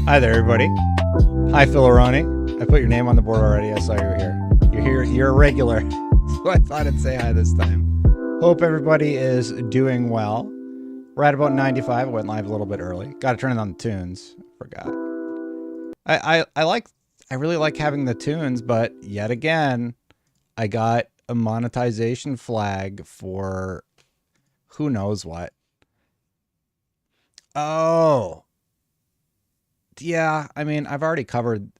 Hi there, everybody. Hi, Philoroni. I put your name on the board already. I saw you were here. You're here. You're a regular. So I thought I'd say hi this time. Hope everybody is doing well. We're at about 95. I went live a little bit early. Got to turn on the tunes. Forgot. I really like having the tunes, but yet again, I got a monetization flag for who knows what. Oh. Yeah, I mean, I've already covered.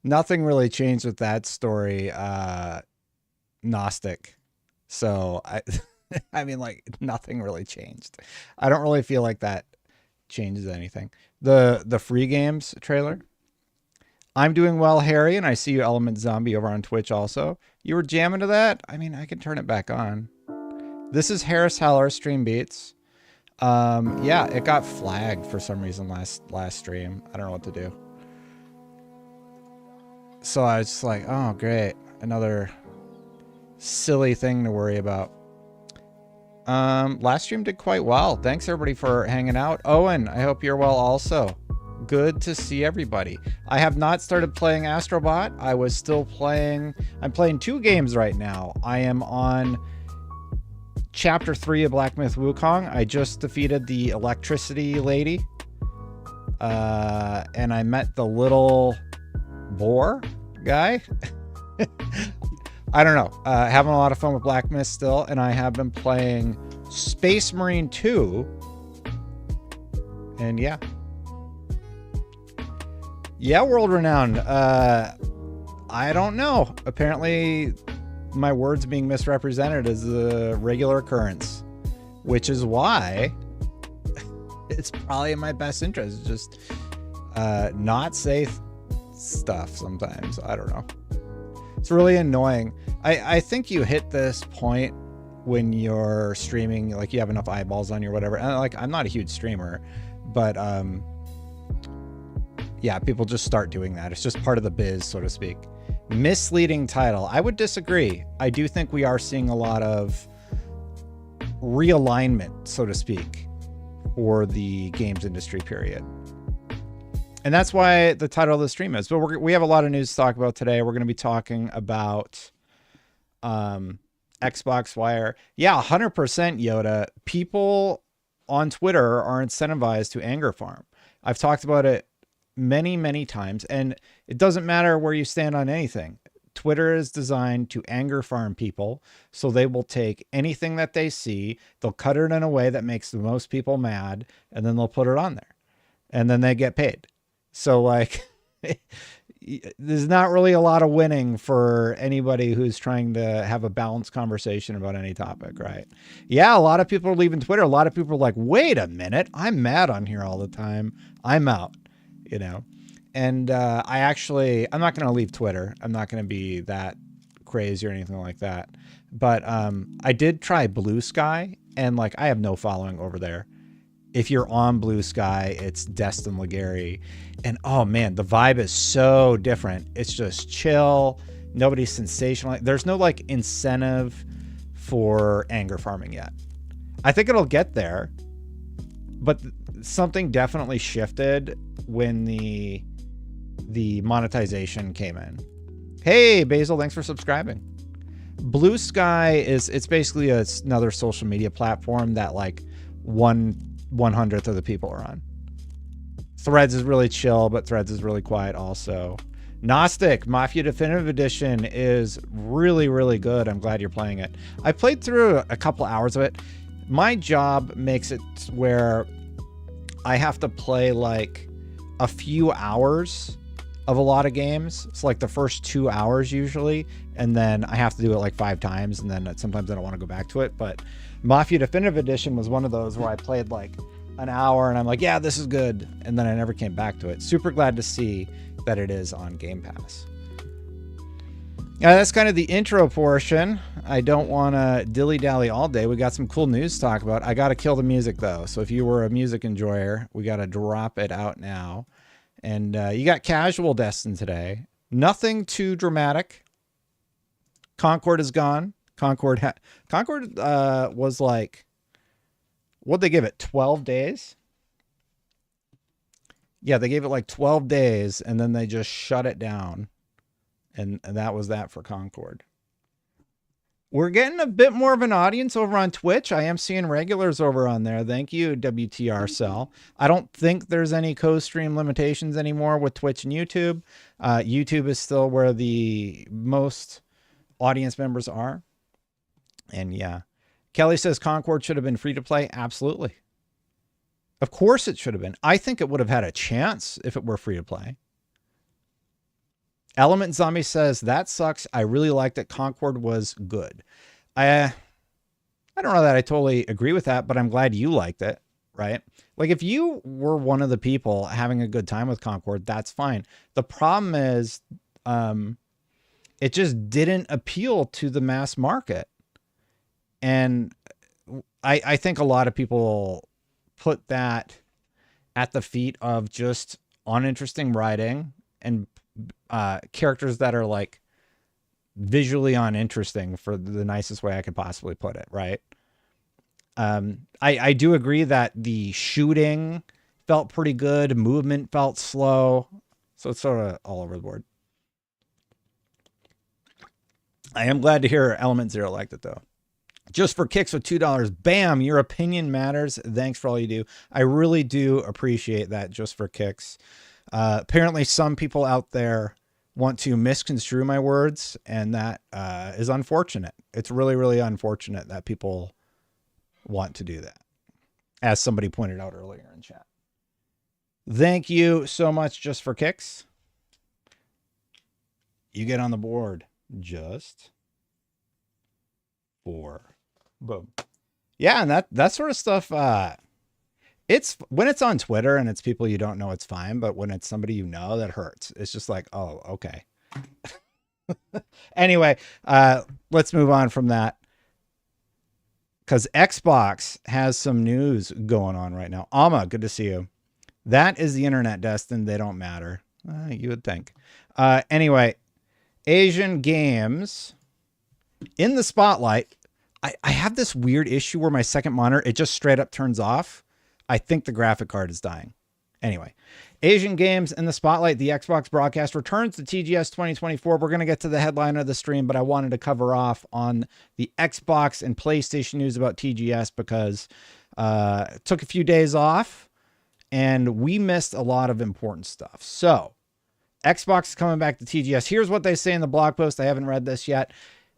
Nothing really changed with that story. Gnostic. So I mean, like, nothing really changed. I don't really feel like that changes anything. The free games trailer. I'm doing well, Harry, and I see you, Element Zombie, over on Twitch also. You were jamming to that? I mean, I can turn it back on. This is Harris Heller, Stream Beats. Yeah, it got flagged for some reason last stream. I don't know what to do. So I was just like, oh, great. Another silly thing to worry about. Last stream did quite well. Thanks, everybody, for hanging out. Owen, I hope you're well also. Good to see everybody. I have not started playing Astrobot. I was still playing. I'm playing 2 games right now. I am on Chapter 3 of Black Myth Wukong. I just defeated the electricity lady. And I met the little boar guy. I don't know. Having a lot of fun with Black Myth still. And I have been playing Space Marine 2. And yeah. Yeah, world renowned. I don't know. Apparently my words being misrepresented is a regular occurrence, which is why it's probably in my best interest to just not say stuff sometimes. I don't know. It's really annoying. I think you hit this point when you're streaming, like you have enough eyeballs on you or whatever. And like, I'm not a huge streamer, but Yeah, people just start doing that. It's just part of the biz, so to speak. Misleading title. I would disagree. I do think we are seeing a lot of realignment, so to speak, for the games industry, period. And that's why the title of the stream is. But we have a lot of news to talk about today. We're going to be talking about Xbox Wire. Yeah, 100% Yoda. People on Twitter are incentivized to anger farm. I've talked about it many, many times, and it doesn't matter where you stand on anything. Twitter is designed to anger farm people, so they will take anything that they see, they'll cut it in a way that makes the most people mad, and then they'll put it on there, and then they get paid. So like, there's not really a lot of winning for anybody who's trying to have a balanced conversation about any topic, right? Yeah, a lot of people are leaving Twitter. A lot of people are like, wait a minute, I'm mad on here all the time. I'm out, you know? And I'm not going to leave Twitter. I'm not going to be that crazy or anything like that. But I did try Blue Sky, and like, I have no following over there. If you're on Blue Sky, it's Destin Legary. And oh man, the vibe is so different. It's just chill. Nobody's sensational. There's no like incentive for anger farming yet. I think it'll get there, but something definitely shifted when the monetization came in. Hey, Basil, thanks for subscribing. Blue Sky it's basically another social media platform that like 1/100th of the people are on. Threads is really chill, but Threads is really quiet also. Gnostic Mafia Definitive Edition is really, really good. I'm glad you're playing it. I played through a couple hours of it. My job makes it where I have to play like a few hours of a lot of games. It's like the first 2 hours usually, and then I have to do it like 5 times, and then sometimes I don't want to go back to it. But Mafia Definitive Edition was one of those where I played like an hour and I'm like, yeah, this is good, and then I never came back to it. Super glad to see that it is on Game Pass. Yeah, that's kind of the intro portion. I don't want to dilly-dally all day. We got some cool news to talk about. I got to kill the music though, so if you were a music enjoyer, we got to drop it out now. And you got Casual Destin today. Nothing too dramatic. Concord is gone. Concord was like, what'd they give it? 12 days? Yeah, they gave it like 12 days, and then they just shut it down. And that was that for Concord. We're getting a bit more of an audience over on Twitch. I am seeing regulars over on there. Thank you, WTR Cell. I don't think there's any co-stream limitations anymore with Twitch and YouTube. YouTube is still where the most audience members are. And yeah, Kelly says Concord should have been free to play. Absolutely. Of course it should have been. I think it would have had a chance if it were free to play. Element Zombie says that sucks. I really liked it. Concord was good. I don't know that I totally agree with that, but I'm glad you liked it, right? Like if you were one of the people having a good time with Concord, that's fine. The problem is it just didn't appeal to the mass market. And I think a lot of people put that at the feet of just uninteresting writing and characters that are like visually uninteresting, for the nicest way I could possibly put it, right? I do agree that the shooting felt pretty good. Movement felt slow. So it's sort of all over the board. I am glad to hear Element Zero liked it though. Just for Kicks with $2. Bam, your opinion matters. Thanks for all you do. I really do appreciate that, Just for Kicks. Apparently some people out there want to misconstrue my words, and that is unfortunate. It's really, really unfortunate that people want to do that, as somebody pointed out earlier in chat. Thank you so much, Just for Kicks. You get on the board. Just for boom. Yeah, and that sort of stuff, it's when it's on Twitter and it's people you don't know, it's fine. But when it's somebody you know, that hurts. It's just like, oh, okay. Anyway, let's move on from that, because Xbox has some news going on right now. Amma, good to see you. That is the internet, Destin. They don't matter. You would think. Anyway, Asian games in the spotlight. I have this weird issue where my second monitor, it just straight up turns off. I think the graphic card is dying. Anyway, Asian games in the spotlight. The Xbox broadcast returns to TGS 2024. We're going to get to the headline of the stream, but I wanted to cover off on the Xbox and PlayStation news about TGS because it took a few days off and we missed a lot of important stuff. So Xbox is coming back to TGS. Here's what they say in the blog post. I haven't read this yet.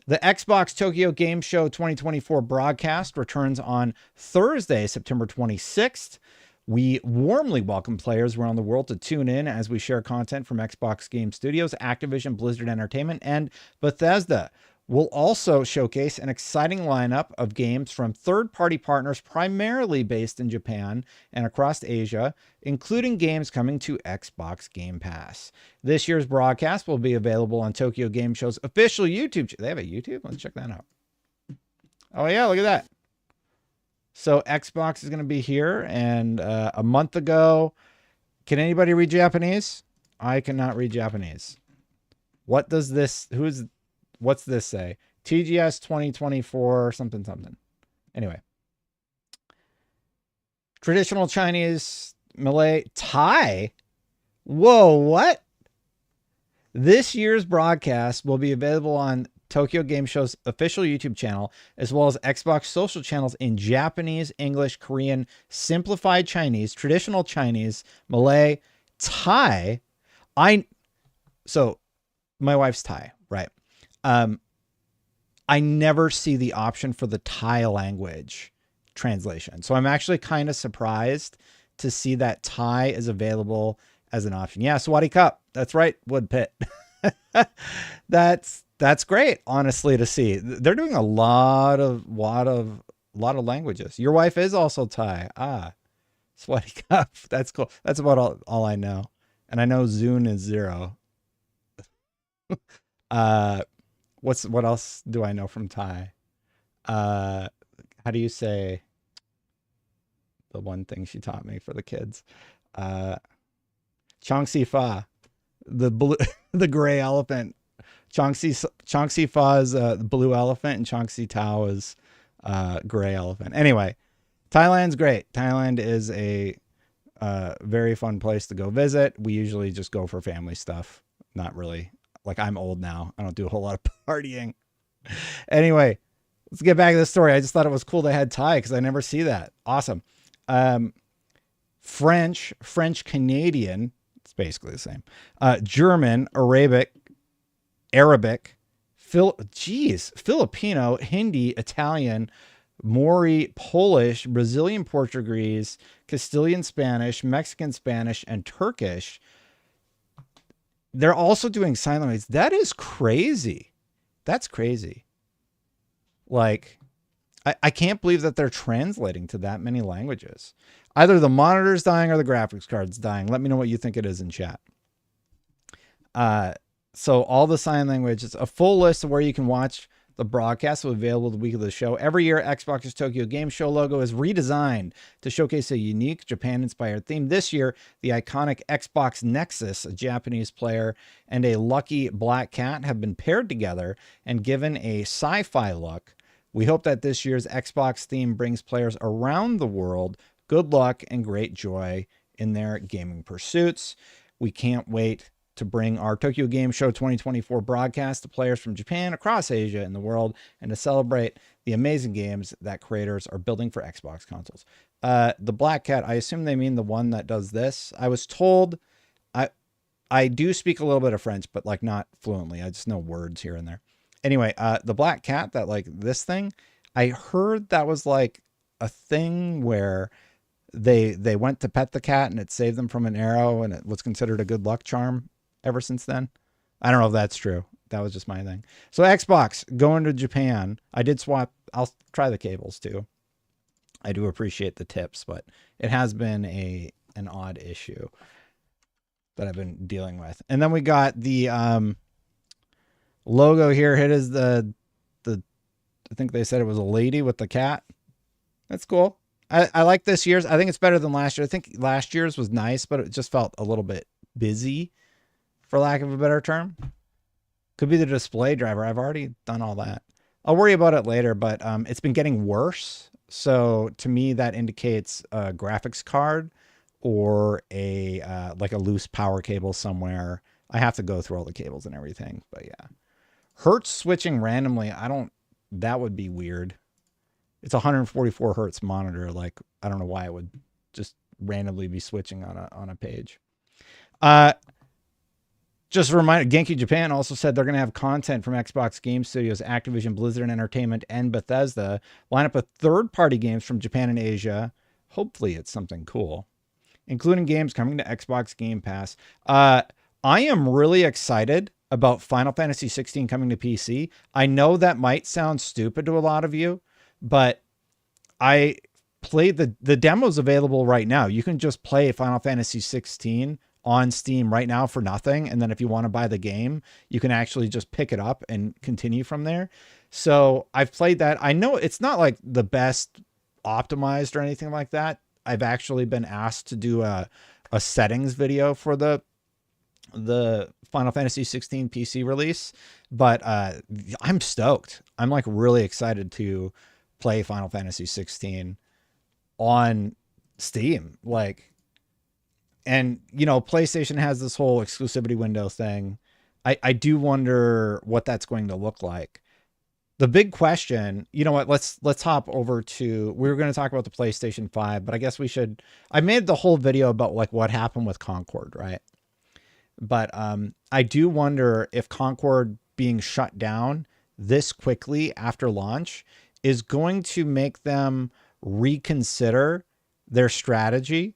The Xbox Tokyo Game Show 2024 broadcast returns on Thursday, September 26th. We warmly welcome players around the world to tune in as we share content from Xbox Game Studios, Activision, Blizzard Entertainment, and Bethesda. We'll also showcase an exciting lineup of games from third-party partners primarily based in Japan and across Asia, including games coming to Xbox Game Pass. This year's broadcast will be available on Tokyo Game Show's official YouTube channel. They have a YouTube? Let's check that out. Oh, yeah, look at that. So Xbox is going to be here, and a month ago, can anybody read Japanese? I cannot read Japanese. What does this, what's this say? TGS 2024 something something. Anyway. Traditional Chinese, Malay, Thai. Whoa, what? This year's broadcast will be available on Tokyo Game Show's official YouTube channel, as well as Xbox social channels in Japanese, English, Korean, simplified Chinese, traditional Chinese, Malay, Thai. So my wife's Thai, right? I never see the option for the Thai language translation. So I'm actually kind of surprised to see that Thai is available as an option. Yeah, Swati Cup. That's right, Wood Pit. That's great, honestly, to see. They're doing a lot of languages. Your wife is also Thai. Sweaty Cup. That's cool. That's about all I know. And I know Zune is 0. What else do I know from Thai? How do you say the one thing she taught me for the kids? Chongsi Fa, the blue, the gray elephant. Chongsi Fa is the blue elephant, and Chongsi Tao is gray elephant. Anyway, Thailand's great. Thailand is a very fun place to go visit. We usually just go for family stuff. Not really. Like, I'm old now. I don't do a whole lot of partying. Anyway, let's get back to the story. I just thought it was cool they had Thai because I never see that. Awesome. French Canadian. It's basically the same. German, Arabic, Filipino, Hindi, Italian, Mori, Polish, Brazilian Portuguese, Castilian Spanish, Mexican Spanish, and Turkish. They're also doing sign language. That is crazy. That's crazy. Like, I can't believe that they're translating to that many languages. Either the monitor's dying or the graphics card's dying. Let me know what you think it is in chat. So all the sign language, it's a full list of where you can watch the broadcast available the week of the show. Every year, Xbox's Tokyo Game Show logo is redesigned to showcase a unique Japan-inspired theme. This year, the iconic Xbox Nexus, a Japanese player, and a lucky black cat have been paired together and given a sci-fi look. We hope that this year's Xbox theme brings players around the world good luck and great joy in their gaming pursuits. We can't wait to bring our Tokyo Game Show 2024 broadcast to players from Japan, across Asia, and the world, and to celebrate the amazing games that creators are building for Xbox consoles. The black cat, I assume they mean the one that does this. I was told, I do speak a little bit of French, but like not fluently. I just know words here and there. Anyway, the black cat, that like this thing, I heard that was like a thing where they went to pet the cat and it saved them from an arrow and it was considered a good luck charm ever since then. I don't know if that's true. That was just my thing. So Xbox going to Japan. I did swap. I'll try the cables too. I do appreciate the tips, but it has been an odd issue that I've been dealing with. And then we got the logo here. It is the I think they said it was a lady with the cat. That's cool. I like this year's. I think it's better than last year. I think last year's was nice, but it just felt a little bit busy, for lack of a better term. Could be the display driver. I've already done all that. I'll worry about it later, but it's been getting worse. So to me, that indicates a graphics card or a like a loose power cable somewhere. I have to go through all the cables and everything, but yeah. Hertz switching randomly. That would be weird. It's 144 hertz monitor. Like, I don't know why it would just randomly be switching on a page. Just a reminder, Genki Japan also said they're going to have content from Xbox Game Studios, Activision, Blizzard Entertainment, and Bethesda. Line up with third-party games from Japan and Asia. Hopefully it's something cool, including games coming to Xbox Game Pass. I am really excited about Final Fantasy 16 coming to PC. I know that might sound stupid to a lot of you, but I played the demo's available right now. You can just play Final Fantasy 16 on Steam right now for nothing. And then if you want to buy the game, you can actually just pick it up and continue from there. So I've played that. I know it's not like the best optimized or anything like that. I've actually been asked to do a settings video for the Final Fantasy 16 PC release, but I'm stoked. I'm like really excited to play Final Fantasy 16 on Steam. Like, and you know, PlayStation has this whole exclusivity window thing. I do wonder what that's going to look like. The big question, you know what, let's hop over to, we were going to talk about the PlayStation 5, but I guess we should, I made the whole video about like what happened with Concord, right? But I do wonder if Concord being shut down this quickly after launch is going to make them reconsider their strategy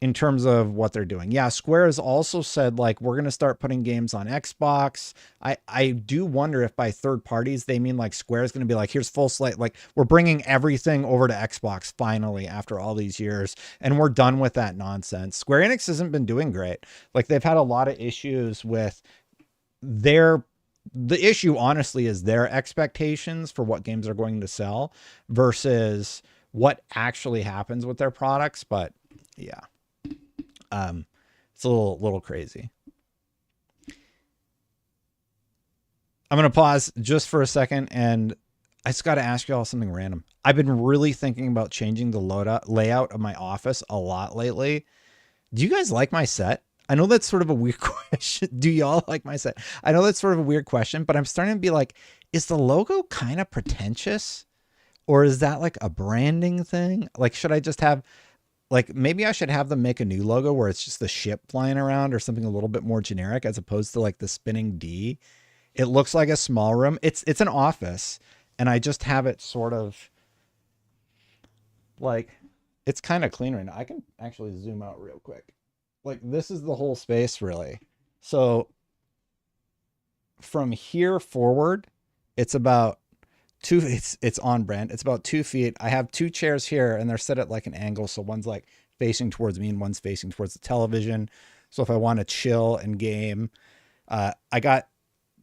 in terms of what they're doing. Yeah, Square has also said, like, we're going to start putting games on Xbox. I do wonder if by third parties, they mean like Square is going to be like, here's full slate. Like, we're bringing everything over to Xbox finally after all these years. And we're done with that nonsense. Square Enix hasn't been doing great. Like, they've had a lot of issues with the issue, honestly, is their expectations for what games are going to sell versus what actually happens with their products. But yeah. It's a little crazy. I'm going to pause just for a second, and I just got to ask you all something random. I've been really thinking about changing the layout of my office a lot lately. Do you guys like my set? I know that's sort of a weird question. Do y'all like my set? I know that's sort of a weird question, but I'm starting to be like, is the logo kind of pretentious? Or is that like a branding thing? Like, should I just have... Like, maybe I should have them make a new logo where it's just the ship flying around or something a little bit more generic as opposed to like the spinning D. It looks like a small room. It's an office, and I just have it sort of like, it's kind of clean right now. I can actually zoom out real quick. Like, this is the whole space really. So from here forward, it's about it's on brand. It's about 2 feet. I have 2 chairs here, and they're set at like an angle. So one's like facing towards me and one's facing towards the television. So if I want to chill and game, I got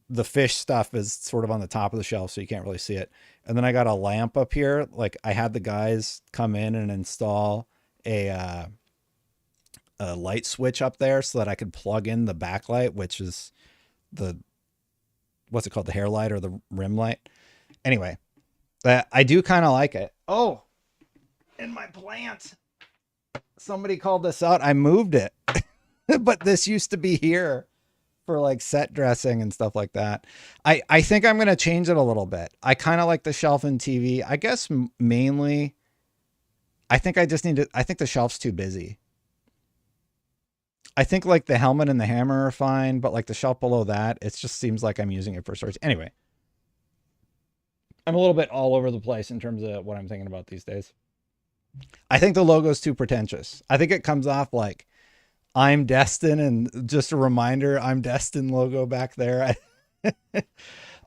the fish stuff is sort of on the top of the shelf, so you can't really see it. And then I got a lamp up here. Like, I had the guys come in and install a light switch up there so that I could plug in the backlight, which is what's it called? The hair light or the rim light. Anyway, I do kind of like it. Oh, and my plant. Somebody called this out. I moved it, but this used to be here for like set dressing and stuff like that. I think I'm going to change it a little bit. I kind of like the shelf and TV. I guess mainly, I think I think the shelf's too busy. I think like the helmet and the hammer are fine, but like the shelf below that, it just seems like I'm using it for storage. Anyway. I'm a little bit all over the place in terms of what I'm thinking about these days. I think the logo is too pretentious. I think it comes off like I'm Destin, and just a reminder, I'm Destin logo back there.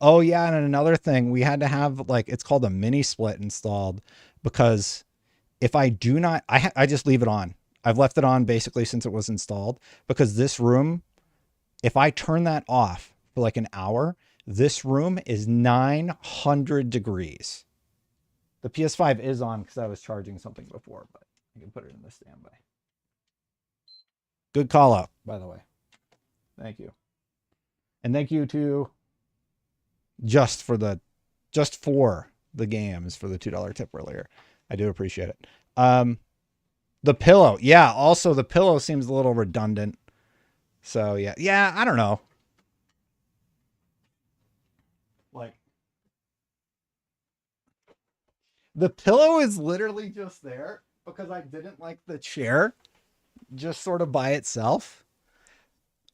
Oh yeah. And another thing, we had to have like, it's called a mini split installed, because if I do not, I just leave it on. I've left it on basically since it was installed, because this room, if I turn that off for like an hour, this room is 900 degrees. The PS5 is on because I was charging something before, but you can put it in the standby. Good call out, by the way. Thank you. And thank you to just for the games for the $2 tip earlier. I do appreciate it. The pillow. Yeah, also the pillow seems a little redundant. So yeah. Yeah, I don't know. Like, the pillow is literally just there because I didn't like the chair just sort of by itself.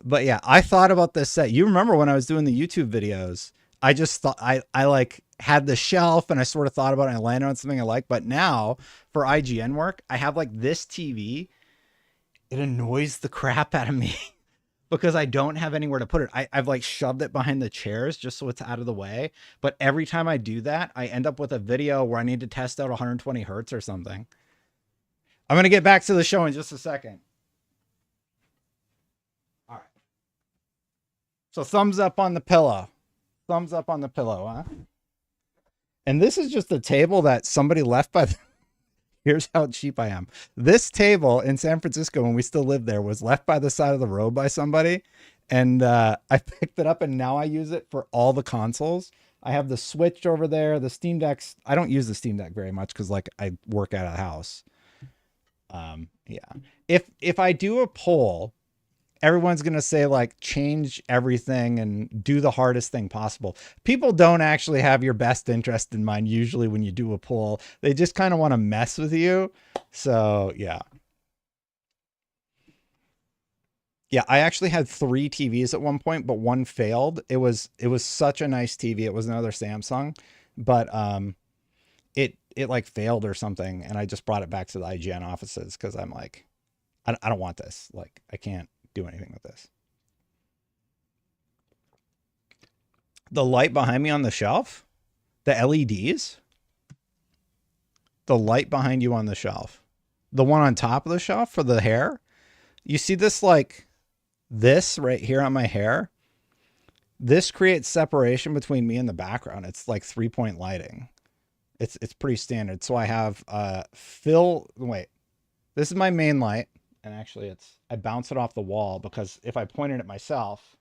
But yeah, I thought about this set. You remember when I was doing the YouTube videos, I just thought I like had the shelf and I sort of thought about it and I landed on something I like. But now for IGN work, I have like this TV. It annoys the crap out of me because I don't have anywhere to put it. I've like shoved it behind the chairs just so it's out of the way. But every time I do that, I end up with a video where I need to test out 120 hertz or something. I'm going to get back to the show in just a second. All right. So thumbs up on the pillow. Thumbs up on the pillow, huh? And this is just a table that somebody left by the... Here's how cheap I am. This table in San Francisco, when we still lived there, was left by the side of the road by somebody. And I picked it up and now I use it for all the consoles. I have the Switch over there, the Steam Decks. I don't use the Steam Deck very much because like I work out of the house. Yeah. If I do a poll, everyone's going to say like change everything and do the hardest thing possible. People don't actually have your best interest in mind. Usually when you do a poll, they just kind of want to mess with you. So yeah. Yeah. I actually had 3 TVs at one point, but one failed. It was such a nice TV. It was another Samsung, but, it like failed or something. And I just brought it back to the IGN offices. Cause I'm like, I don't want this. Like I can't do anything with this. The light behind me on the shelf, the LEDs, the light behind you on the shelf, the one on top of the shelf for the hair. You see this, like this right here on my hair. This creates separation between me and the background. It's like 3-point lighting. It's pretty standard. So I have wait, this is my main light. And actually I bounce it off the wall because if I pointed at myself,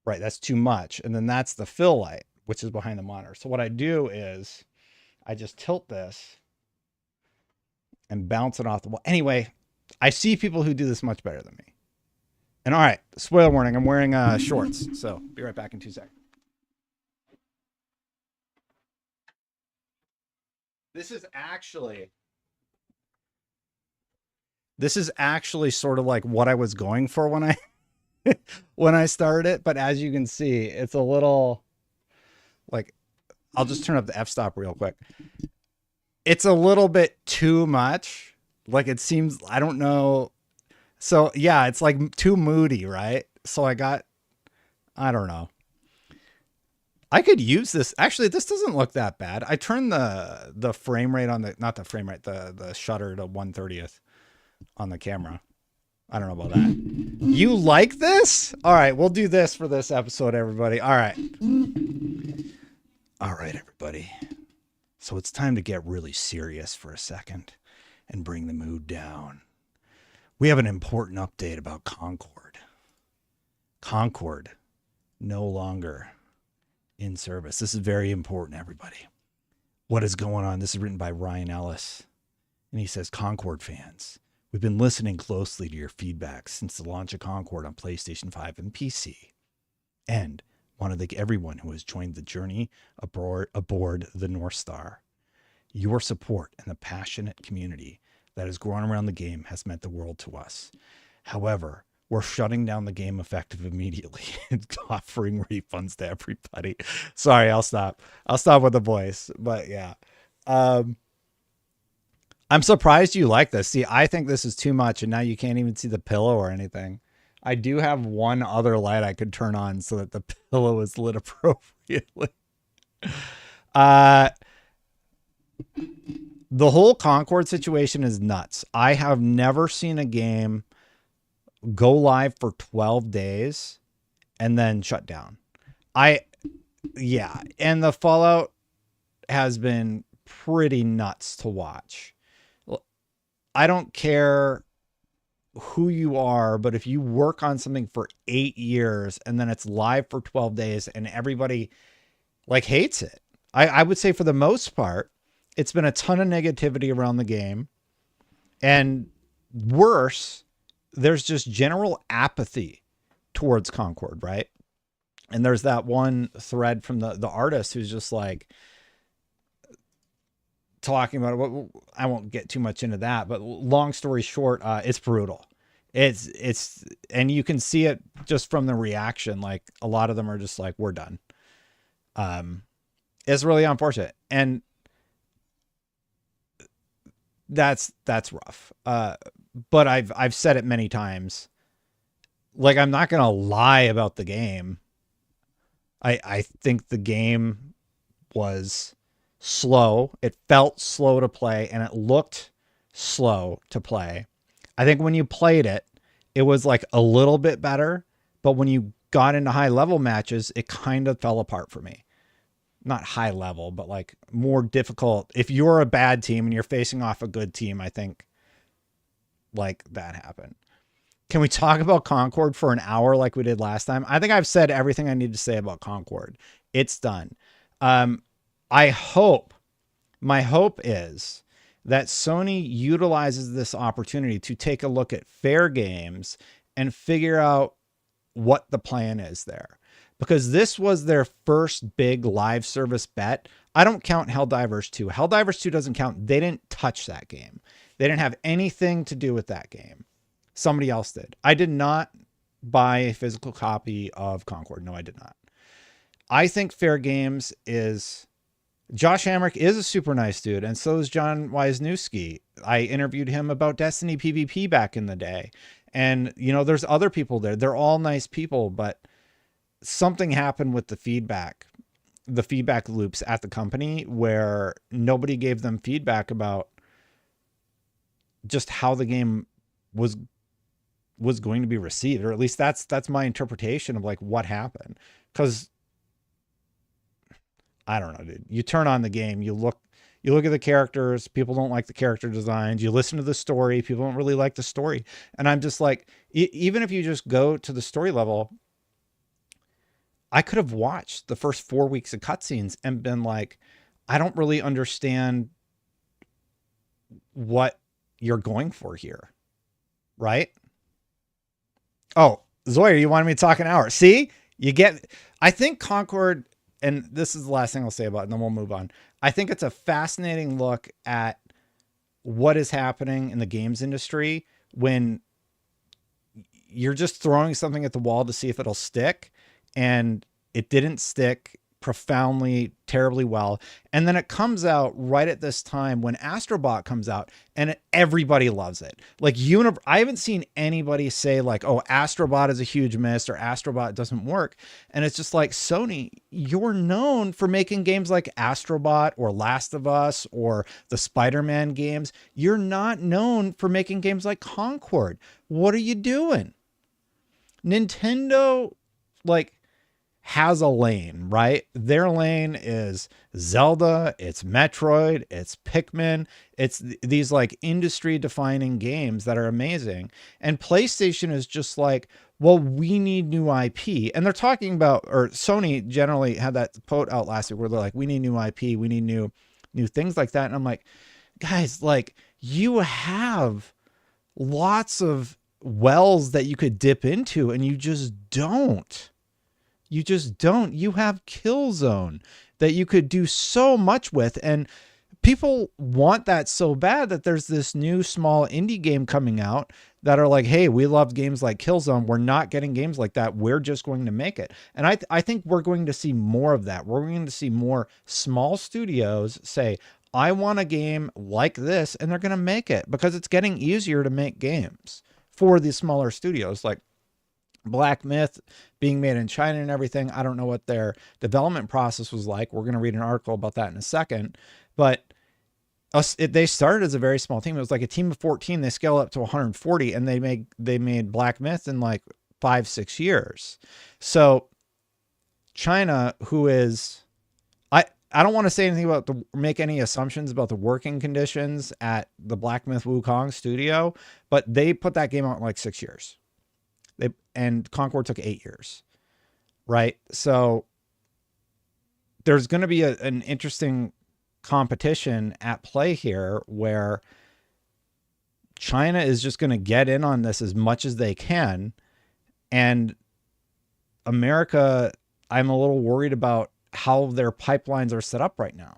right, that's too much. And then that's the fill light, which is behind the monitor. So what I do is I just tilt this and bounce it off the wall. Anyway, I see people who do this much better than me. And all right, spoiler warning, I'm wearing shorts. So be right back in 2 seconds. This is actually sort of like what I was going for when I started it. But as you can see, it's a little like, I'll just turn up the f-stop real quick. It's a little bit too much. Like it seems, I don't know. So yeah, it's like too moody, right? So I don't know. I could use this. Actually, this doesn't look that bad. I turned the frame rate on the shutter to 1/30th on the camera. I don't know about that. You like this? All right, we'll do this for this episode, everybody. All right. All right, everybody. So it's time to get really serious for a second and bring the mood down. We have an important update about Concord. Concord, no longer in service. This is very important, everybody. What is going on? This is written by Ryan Ellis. And he says, Concord fans, we've been listening closely to your feedback since the launch of Concord on PlayStation 5 and PC. And want to thank everyone who has joined the journey aboard the North Star. Your support and the passionate community that has grown around the game has meant the world to us. However, we're shutting down the game effective immediately and offering refunds to everybody. Sorry, I'll stop. I'll stop with the voice. But yeah. I'm surprised you like this. See, I think this is too much, and now you can't even see the pillow or anything. I do have one other light I could turn on so that the pillow is lit appropriately. The whole Concord situation is nuts. I have never seen a game go live for 12 days and then shut down. And the fallout has been pretty nuts to watch. I don't care who you are, but if you work on something for 8 years and then it's live for 12 days and everybody like hates it, I would say for the most part, it's been a ton of negativity around the game. And worse, there's just general apathy towards Concord, right? And there's that one thread from the artist who's just like talking about it. I won't get too much into that, but long story short, it's brutal. It's, and you can see it just from the reaction. Like a lot of them are just like, we're done. It's really unfortunate. And that's rough. But I've said it many times. Like, I'm not going to lie about the game. I think the game was slow. It felt slow to play and it looked slow to play. I think when you played it, it was like a little bit better, but when you got into high level matches, it kind of fell apart for me. Not high level, but like more difficult. If you're a bad team and you're facing off a good team, I think like that happened. Can we talk about Concord for an hour like we did last time? I think I've said everything I need to say about Concord. It's done. My hope is that Sony utilizes this opportunity to take a look at Fair Games and figure out what the plan is there. Because this was their first big live service bet. I don't count Helldivers 2. Helldivers 2 doesn't count. They didn't touch that game. They didn't have anything to do with that game. Somebody else did. I did not buy a physical copy of Concord. No, I did not. I think Fair Games is... Josh Hamrick is a super nice dude, and so is John Wisniewski. I interviewed him about Destiny PvP back in the day. And, you know, there's other people there. They're all nice people, but something happened with the feedback loops at the company where nobody gave them feedback about just how the game was going to be received, or at least that's my interpretation of like what happened. Because I don't know, dude. You turn on the game, you look at the characters, people don't like the character designs. You listen to the story, people don't really like the story. And I'm just like, even if you just go to the story level, I could have watched the first 4 weeks of cutscenes and been like, I don't really understand what you're going for here. Right? Oh, Zoya, you wanted me to talk an hour. See, I think Concord, and this is the last thing I'll say about it, and then we'll move on. I think it's a fascinating look at what is happening in the games industry when you're just throwing something at the wall to see if it'll stick. And it didn't stick profoundly, terribly well. And then it comes out right at this time when Astrobot comes out and everybody loves it. Like I haven't seen anybody say like, oh, Astrobot is a huge miss or Astrobot doesn't work. And it's just like, Sony, you're known for making games like Astrobot or Last of Us or the Spider-Man games. You're not known for making games like Concord. What are you doing? Nintendo, like, has a lane, right? Their lane is Zelda, it's Metroid, it's Pikmin, it's these like industry defining games that are amazing. And PlayStation is just like, well, we need new IP. And they're talking about, or Sony generally had that quote out last week where they're like, we need new IP, we need new things like that. And I'm like, guys, like you have lots of wells that you could dip into and you just don't. You just don't. You have Killzone that you could do so much with. And people want that so bad that there's this new small indie game coming out that are like, hey, we love games like Killzone. We're not getting games like that. We're just going to make it. And I think we're going to see more of that. We're going to see more small studios say, I want a game like this, and they're going to make it because it's getting easier to make games for these smaller studios. Like Black Myth being made in China and everything. I don't know what their development process was like. We're going to read an article about that in a second. But they started as a very small team. It was like a team of 14. They scaled up to 140, and they made Black Myth in like 5-6 years. So China, who is, I don't want to say anything about make any assumptions about the working conditions at the Black Myth Wukong studio, but they put that game out in like 6 years. And Concord took 8 years, right? So there's going to be an interesting competition at play here where China is just going to get in on this as much as they can. And America, I'm a little worried about how their pipelines are set up right now.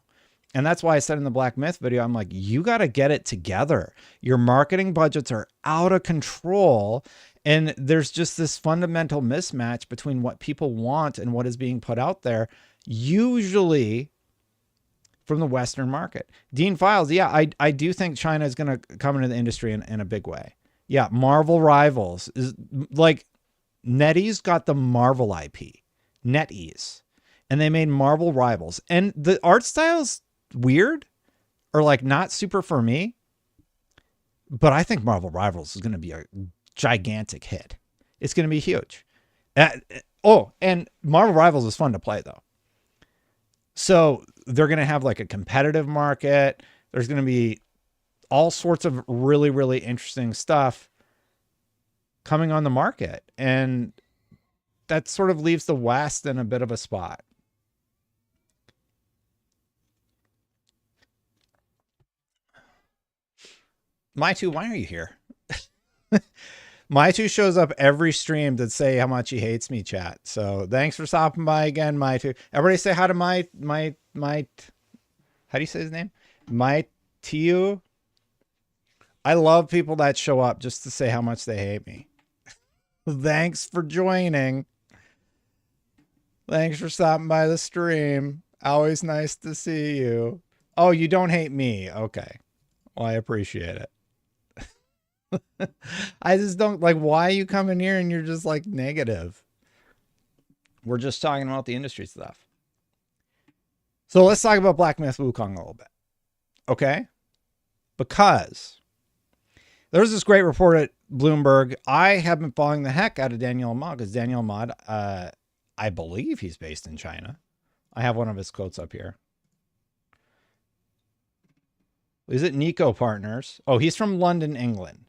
And that's why I said in the Black Myth video, I'm like, you got to get it together. Your marketing budgets are out of control. And there's just this fundamental mismatch between what people want and what is being put out there, usually from the Western market. Dean Files, yeah, I do think China is going to come into the industry in a big way. Yeah, Marvel Rivals is like NetEase got the Marvel IP, NetEase, and they made Marvel Rivals. And the art style's weird or like not super for me, but I think Marvel Rivals is going to be a gigantic hit. It's going to be huge. And Marvel Rivals is fun to play though. So they're going to have like a competitive market. There's going to be all sorts of really, really interesting stuff coming on the market. And that sort of leaves the West in a bit of a spot. My2, why are you here? My2 shows up every stream to say how much he hates me, chat. So thanks for stopping by again, My2. Everybody say hi to my how do you say his name? My2. I love people that show up just to say how much they hate me. Thanks for joining. Thanks for stopping by the stream. Always nice to see you. Oh, you don't hate me. Okay. Well, I appreciate it. I just don't like, why are you coming here and you're just like negative? We're just talking about the industry stuff. So let's talk about Black Myth Wukong a little bit. Okay? Because there's this great report at Bloomberg. I have been following the heck out of Daniel Ahmad because Daniel Ahmad, I believe he's based in China. I have one of his quotes up here. Is it Nico Partners? Oh, he's from London, England.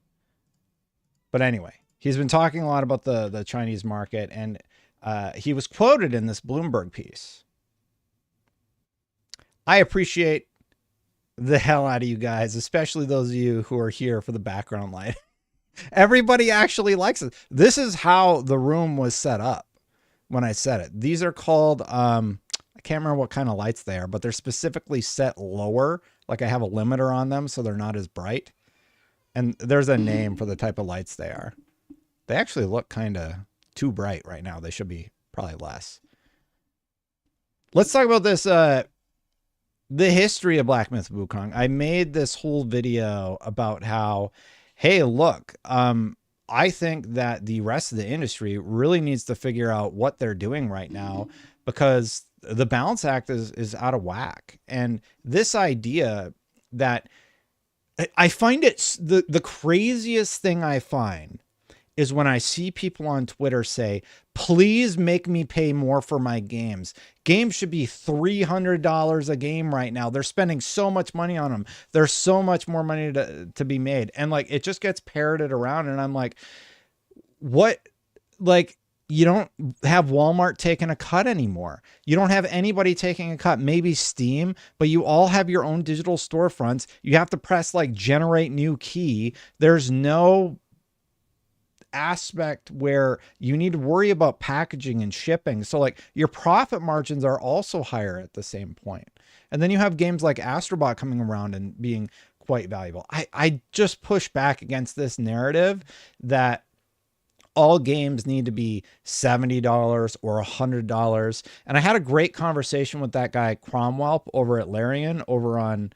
But anyway, he's been talking a lot about the Chinese market, and he was quoted in this Bloomberg piece. I appreciate the hell out of you guys, especially those of you who are here for the background light. Everybody actually likes it. This is how the room was set up when I said it. These are called, I can't remember what kind of lights they are, but they're specifically set lower. Like I have a limiter on them so they're not as bright. And there's a name for the type of lights they are. They actually look kind of too bright right now. They should be probably less. Let's talk about this, the history of Black Myth Wukong. I made this whole video about how, hey, look, I think that the rest of the industry really needs to figure out what they're doing right now because the balance act is out of whack. And this idea that I find it the craziest thing I find is when I see people on Twitter say, please make me pay more for my games. Games should be $300 a game right now. They're spending so much money on them. There's so much more money to be made. And like, it just gets parroted around. And I'm like, what? Like, you don't have Walmart taking a cut anymore. You don't have anybody taking a cut, maybe Steam, but you all have your own digital storefronts. You have to press like generate new key. There's no aspect where you need to worry about packaging and shipping. So like your profit margins are also higher at the same point. And then you have games like Astrobot coming around and being quite valuable. I just push back against this narrative that all games need to be $70 or $100. And I had a great conversation with that guy Cromwell over at Larian over on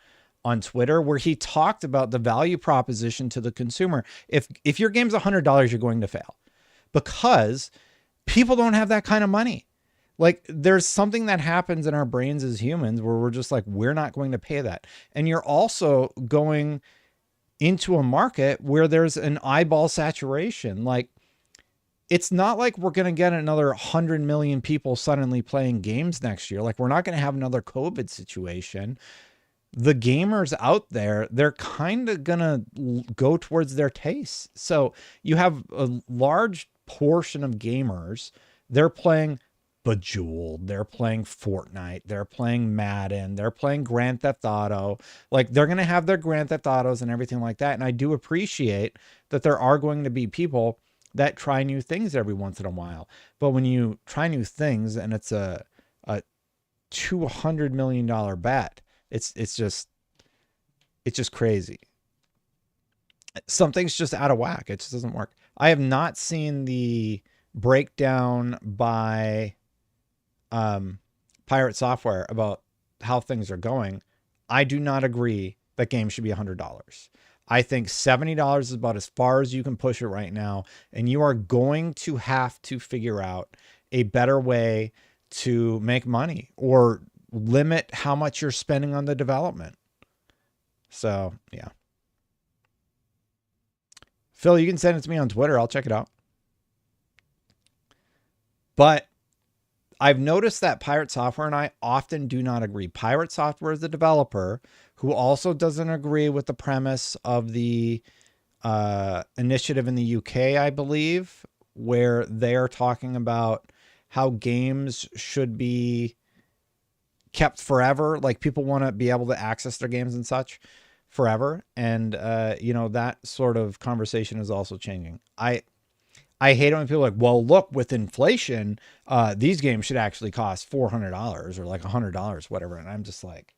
Twitter, where he talked about the value proposition to the consumer. If your game's $100, you're going to fail because people don't have that kind of money. Like there's something that happens in our brains as humans where we're just like, we're not going to pay that. And you're also going into a market where there's an eyeball saturation. Like it's not like we're going to get another 100 million people suddenly playing games next year. Like, we're not going to have another COVID situation. The gamers out there, they're kind of going to go towards their tastes. So you have a large portion of gamers, they're playing Bejeweled, they're playing Fortnite, they're playing Madden, they're playing Grand Theft Auto. Like, they're going to have their Grand Theft Autos and everything like that. And I do appreciate that there are going to be people that try new things every once in a while. But when you try new things and it's a $200 million bet, it's just crazy. Something's just out of whack. It just doesn't work. I have not seen the breakdown by Pirate Software about how things are going. I do not agree that games should be $100. I think $70 is about as far as you can push it right now. And you are going to have to figure out a better way to make money or limit how much you're spending on the development. So, yeah. Phil, you can send it to me on Twitter. I'll check it out. But I've noticed that Pirate Software and I often do not agree. Pirate Software is the developer who also doesn't agree with the premise of the initiative in the UK, I believe, where they're talking about how games should be kept forever. Like, people want to be able to access their games and such forever. And, that sort of conversation is also changing. I hate it when people are like, well, look, with inflation, these games should actually cost $400 or like $100, whatever. And I'm just like,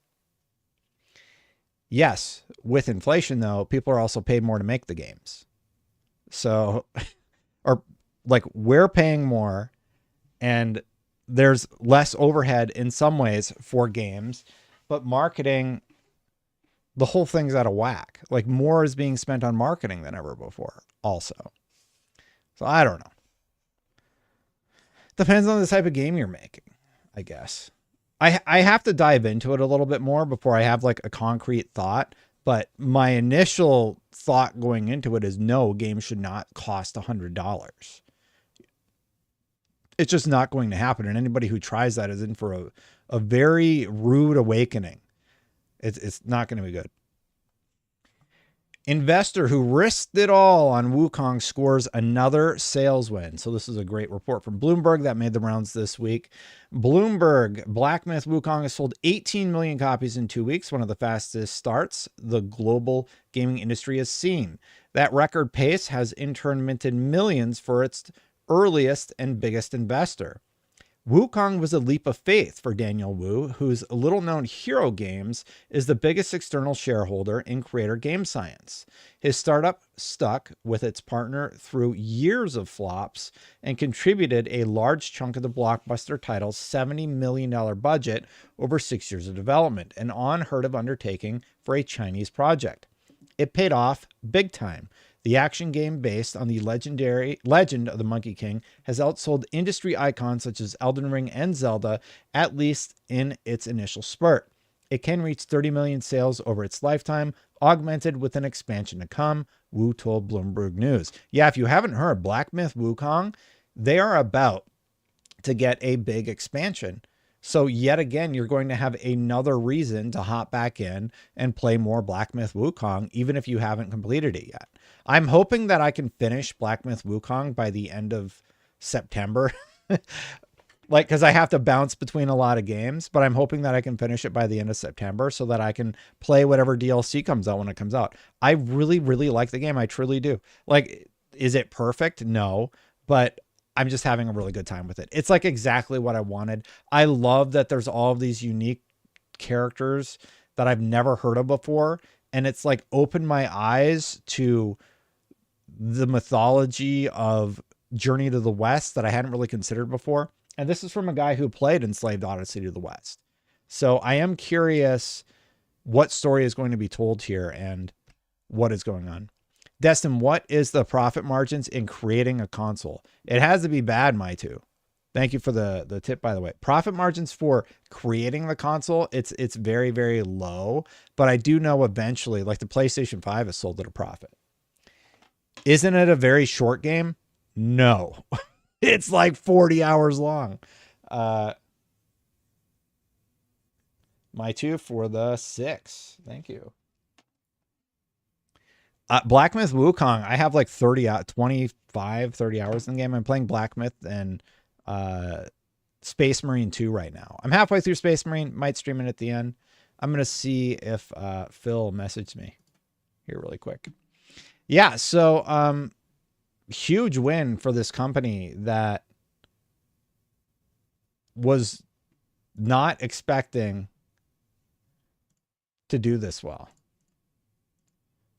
yes, with inflation, though, people are also paid more to make the games. So, or like, we're paying more and there's less overhead in some ways for games, but marketing, the whole thing's out of whack. Like, more is being spent on marketing than ever before also. So I don't know. Depends on the type of game you're making, I guess. I have to dive into it a little bit more before I have like a concrete thought. But my initial thought going into it is no, games should not cost $100. It's just not going to happen. And anybody who tries that is in for a very rude awakening. It's not going to be good. Investor who risked it all on Wukong scores another sales win. So this is a great report from Bloomberg that made the rounds this week. Bloomberg, Black Myth Wukong has sold 18 million copies in 2 weeks, one of the fastest starts the global gaming industry has seen. That record pace has in turn minted millions for its earliest and biggest investor. Wukong was a leap of faith for Daniel Wu, whose little-known Hero Games is the biggest external shareholder in creator game science. His startup stuck with its partner through years of flops and contributed a large chunk of the blockbuster title's $70 million budget over 6 years of development, an unheard-of undertaking for a Chinese project. It paid off big time. The action game based on the legend of the Monkey King has outsold industry icons such as Elden Ring and Zelda, at least in its initial spurt. It can reach 30 million sales over its lifetime, augmented with an expansion to come, Wu told Bloomberg News. Yeah, if you haven't heard, Black Myth Wukong, they are about to get a big expansion. So yet again, you're going to have another reason to hop back in and play more Black Myth Wukong, even if you haven't completed it yet. I'm hoping that I can finish Black Myth Wukong by the end of September. Because I have to bounce between a lot of games, but I'm hoping that I can finish it by the end of September so that I can play whatever DLC comes out when it comes out. I really, really like the game. I truly do. Like, is it perfect? No, but I'm just having a really good time with it. It's like exactly what I wanted. I love that there's all of these unique characters that I've never heard of before. And it's like opened my eyes to the mythology of Journey to the West that I hadn't really considered before. And this is from a guy who played Enslaved Odyssey to the West. So I am curious what story is going to be told here and what is going on. Destin, what is the profit margins in creating a console? It has to be bad, my two. Thank you for the tip, by the way. Profit margins for creating the console, it's very, very low. But I do know eventually, like the PlayStation 5 is sold at a profit. Isn't it a very short game? No. It's like 40 hours long. My two for the 6. Thank you. Black Myth Wukong, I have like 25, 30 hours in the game. I'm playing Black Myth and Space Marine 2 right now. I'm halfway through Space Marine. Might stream it at the end. I'm going to see if Phil messaged me here really quick. Yeah, so huge win for this company that was not expecting to do this well.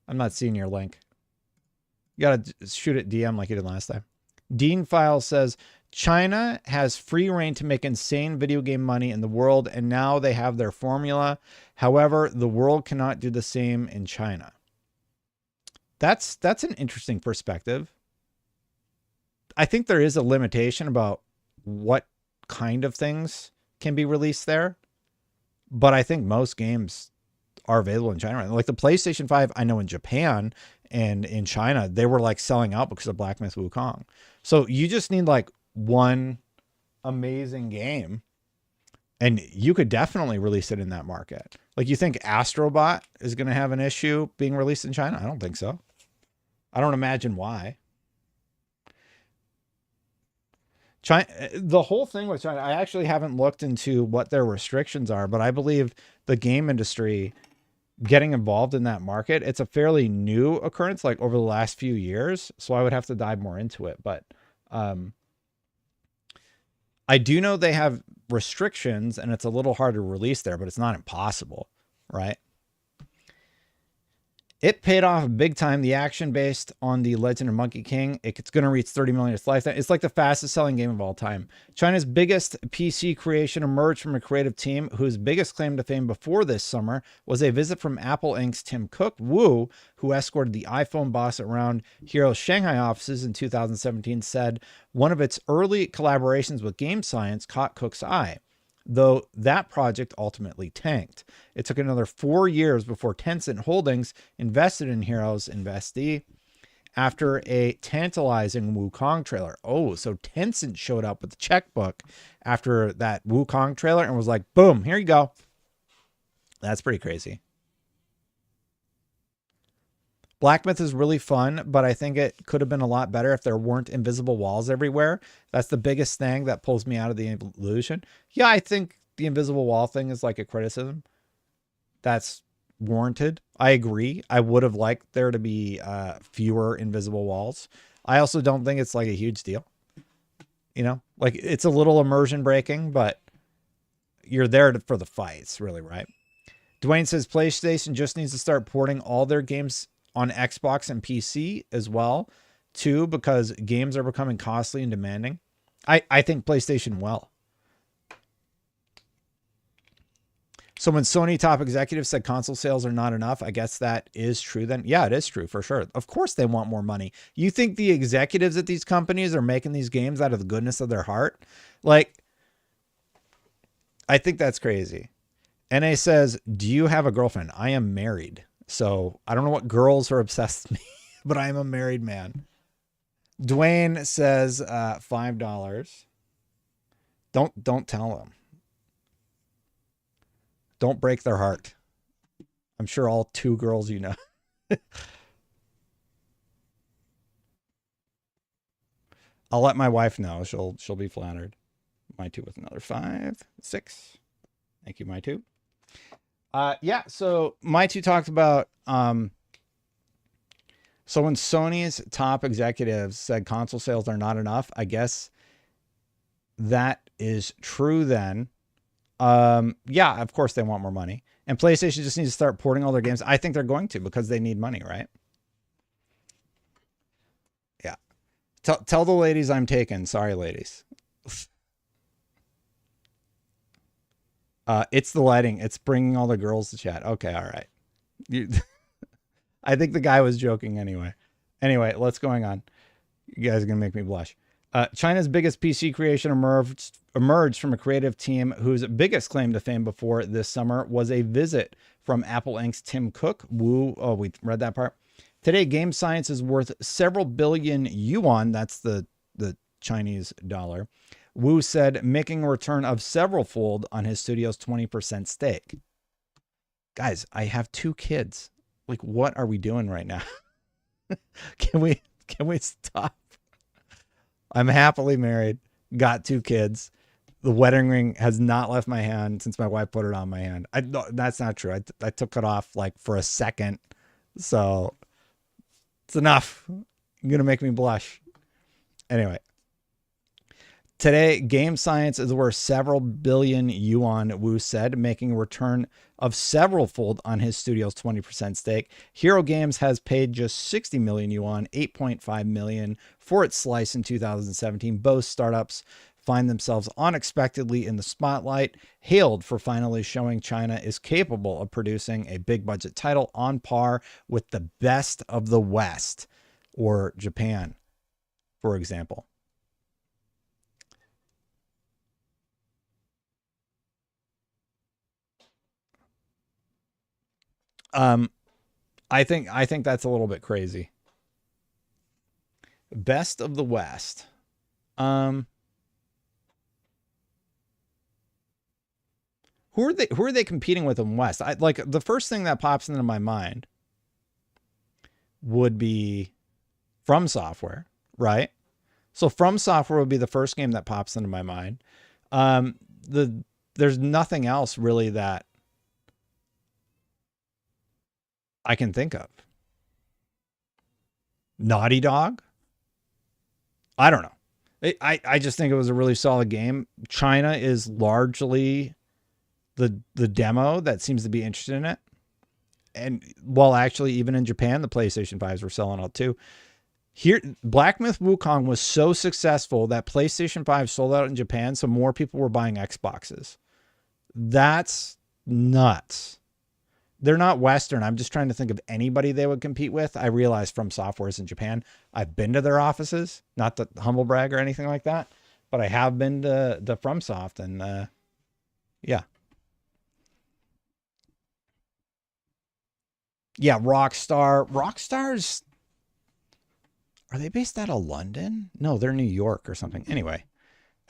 I'm not seeing your link. You got to shoot it DM like you did last time. Dean File says, China has free reign to make insane video game money in the world, and now they have their formula. However, the world cannot do the same in China. That's an interesting perspective. I think there is a limitation about what kind of things can be released there, but I think most games are available in China. Like the PlayStation 5, I know in Japan and in China, they were like selling out because of Black Myth Wukong. So you just need like one amazing game and you could definitely release it in that market. Like you think Astrobot is going to have an issue being released in China? I don't think so. I don't imagine why. China, the whole thing with China, I actually haven't looked into what their restrictions are, but I believe the game industry getting involved in that market, it's a fairly new occurrence, like over the last few years. So I would have to dive more into it. But I do know they have restrictions and it's a little hard to release there, but it's not impossible, right? It paid off big time. The action based on the Legend of Monkey King, it's going to reach 30 million its lifetime. It's like the fastest selling game of all time. China's biggest PC creation emerged from a creative team whose biggest claim to fame before this summer was a visit from Apple Inc.'s Tim Cook, Wu, who escorted the iPhone boss around Hero's Shanghai offices in 2017, said one of its early collaborations with Game Science caught Cook's eye, though that project ultimately tanked. It took another 4 years before Tencent Holdings invested in Hero's investee after a tantalizing Wukong trailer. Oh, so Tencent showed up with the checkbook after that Wukong trailer and was like, boom, here you go. That's pretty crazy. Black Myth is really fun, but I think it could have been a lot better if there weren't invisible walls everywhere. That's the biggest thing that pulls me out of the illusion. Yeah, I think the invisible wall thing is like a criticism. That's warranted. I agree. I would have liked there to be fewer invisible walls. I also don't think it's like a huge deal. You know, like it's a little immersion breaking, but you're there for the fights, really, right? Dwayne says PlayStation just needs to start porting all their games on Xbox and PC as well, too, because games are becoming costly and demanding. I think PlayStation will. So when Sony top executives said console sales are not enough, I guess that is true then. Yeah, it is true for sure. Of course they want more money. You think the executives at these companies are making these games out of the goodness of their heart? Like, I think that's crazy. NA says, do you have a girlfriend? I am married. So I don't know what girls are obsessed with me, but I am a married man. Dwayne says $5. Don't tell them. Don't break their heart. I'm sure all 2 girls you know. I'll let my wife know. She'll be flattered. My 2 with another 5, 6. Thank you, my 2. Yeah, so my 2 talked about so when Sony's top executives said console sales are not enough, I guess that is true then. Yeah, of course they want more money. And PlayStation just needs to start porting all their games. I think they're going to because they need money, right? Yeah. Tell the ladies I'm taken. Sorry, ladies. It's the lighting. It's bringing all the girls to chat. Okay, all right. I think the guy was joking anyway. Anyway, what's going on? You guys are going to make me blush. China's biggest PC creation emerged from a creative team whose biggest claim to fame before this summer was a visit from Apple Inc.'s Tim Cook. Wu. Oh, we read that part. Today, Game Science is worth several billion yuan. That's the Chinese dollar. Wu said making a return of several fold on his studio's 20% stake. Guys, I have 2 kids. Like, what are we doing right now? Can we stop? I'm happily married, got 2 kids. The wedding ring has not left my hand since my wife put it on my hand. No, that's not true. I took it off like for a second. So it's enough. You're going to make me blush. Anyway. Today, game science is worth several billion yuan, Wu said, making a return of several fold on his studio's 20% stake. Hero Games has paid just 60 million yuan, 8.5 million, for its slice in 2017. Both startups find themselves unexpectedly in the spotlight, hailed for finally showing China is capable of producing a big budget title on par with the best of the West, or Japan, for example. I think that's a little bit crazy. Best of the West. Who are they competing with in West? Like the first thing that pops into my mind would be From Software, right? So From Software would be the first game that pops into my mind. There's nothing else really that I can think of. Naughty Dog? I don't know. I just think it was a really solid game. China is largely the demo that seems to be interested in it. And while actually even in Japan, the PlayStation 5s were selling out too. Here, Black Myth Wukong was so successful that PlayStation 5 sold out in Japan, so more people were buying Xboxes. That's nuts. They're not Western. I'm just trying to think of anybody they would compete with. I realize From Software is in Japan. I've been to their offices, not the humble brag or anything like that, but I have been to the FromSoft, and yeah. Yeah, Rockstar. Rockstar's, are they based out of London? No, they're New York or something. Anyway.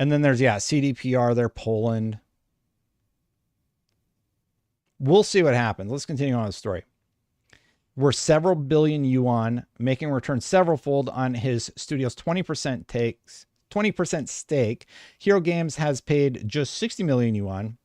And then there's, yeah, CDPR. They're Poland. We'll see what happens. Let's continue on the story. We're several billion yuan, making a return several fold on his studio's 20% stake. Hero Games has paid just 60 million yuan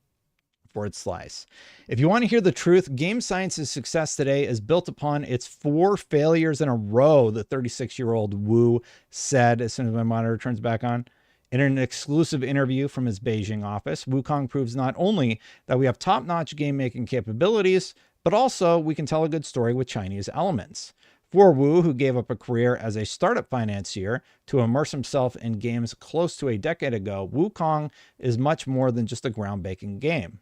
for its slice. If you want to hear the truth, Game Science's success today is built upon its 4 failures in a row, the 36-year-old Wu said as soon as my monitor turns back on. In an exclusive interview from his Beijing office, Wukong proves not only that we have top-notch game-making capabilities, but also we can tell a good story with Chinese elements. For Wu, who gave up a career as a startup financier to immerse himself in games close to a decade ago, Wukong is much more than just a groundbreaking game.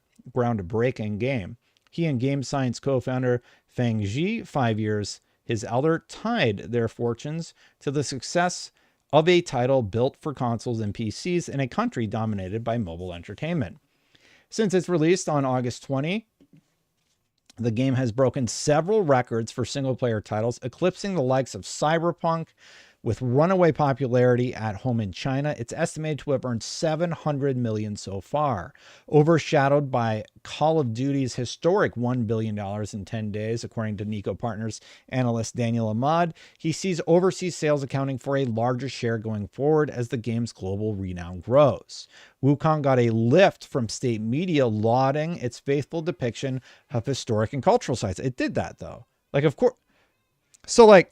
He and Game Science co-founder Feng Zhi, 5 years his elder, tied their fortunes to the success of a title built for consoles and PCs in a country dominated by mobile entertainment. Since its release on August 20, the game has broken several records for single-player titles, eclipsing the likes of Cyberpunk. With runaway popularity at home in China, it's estimated to have earned 700 million so far, overshadowed by Call of Duty's historic $1 billion in 10 days, according to Nico Partners analyst Daniel Ahmad. He sees overseas sales accounting for a larger share going forward as the game's global renown grows. Wukong got a lift from state media lauding its faithful depiction of historic and cultural sites. It did that, though. Like, of course. So, like,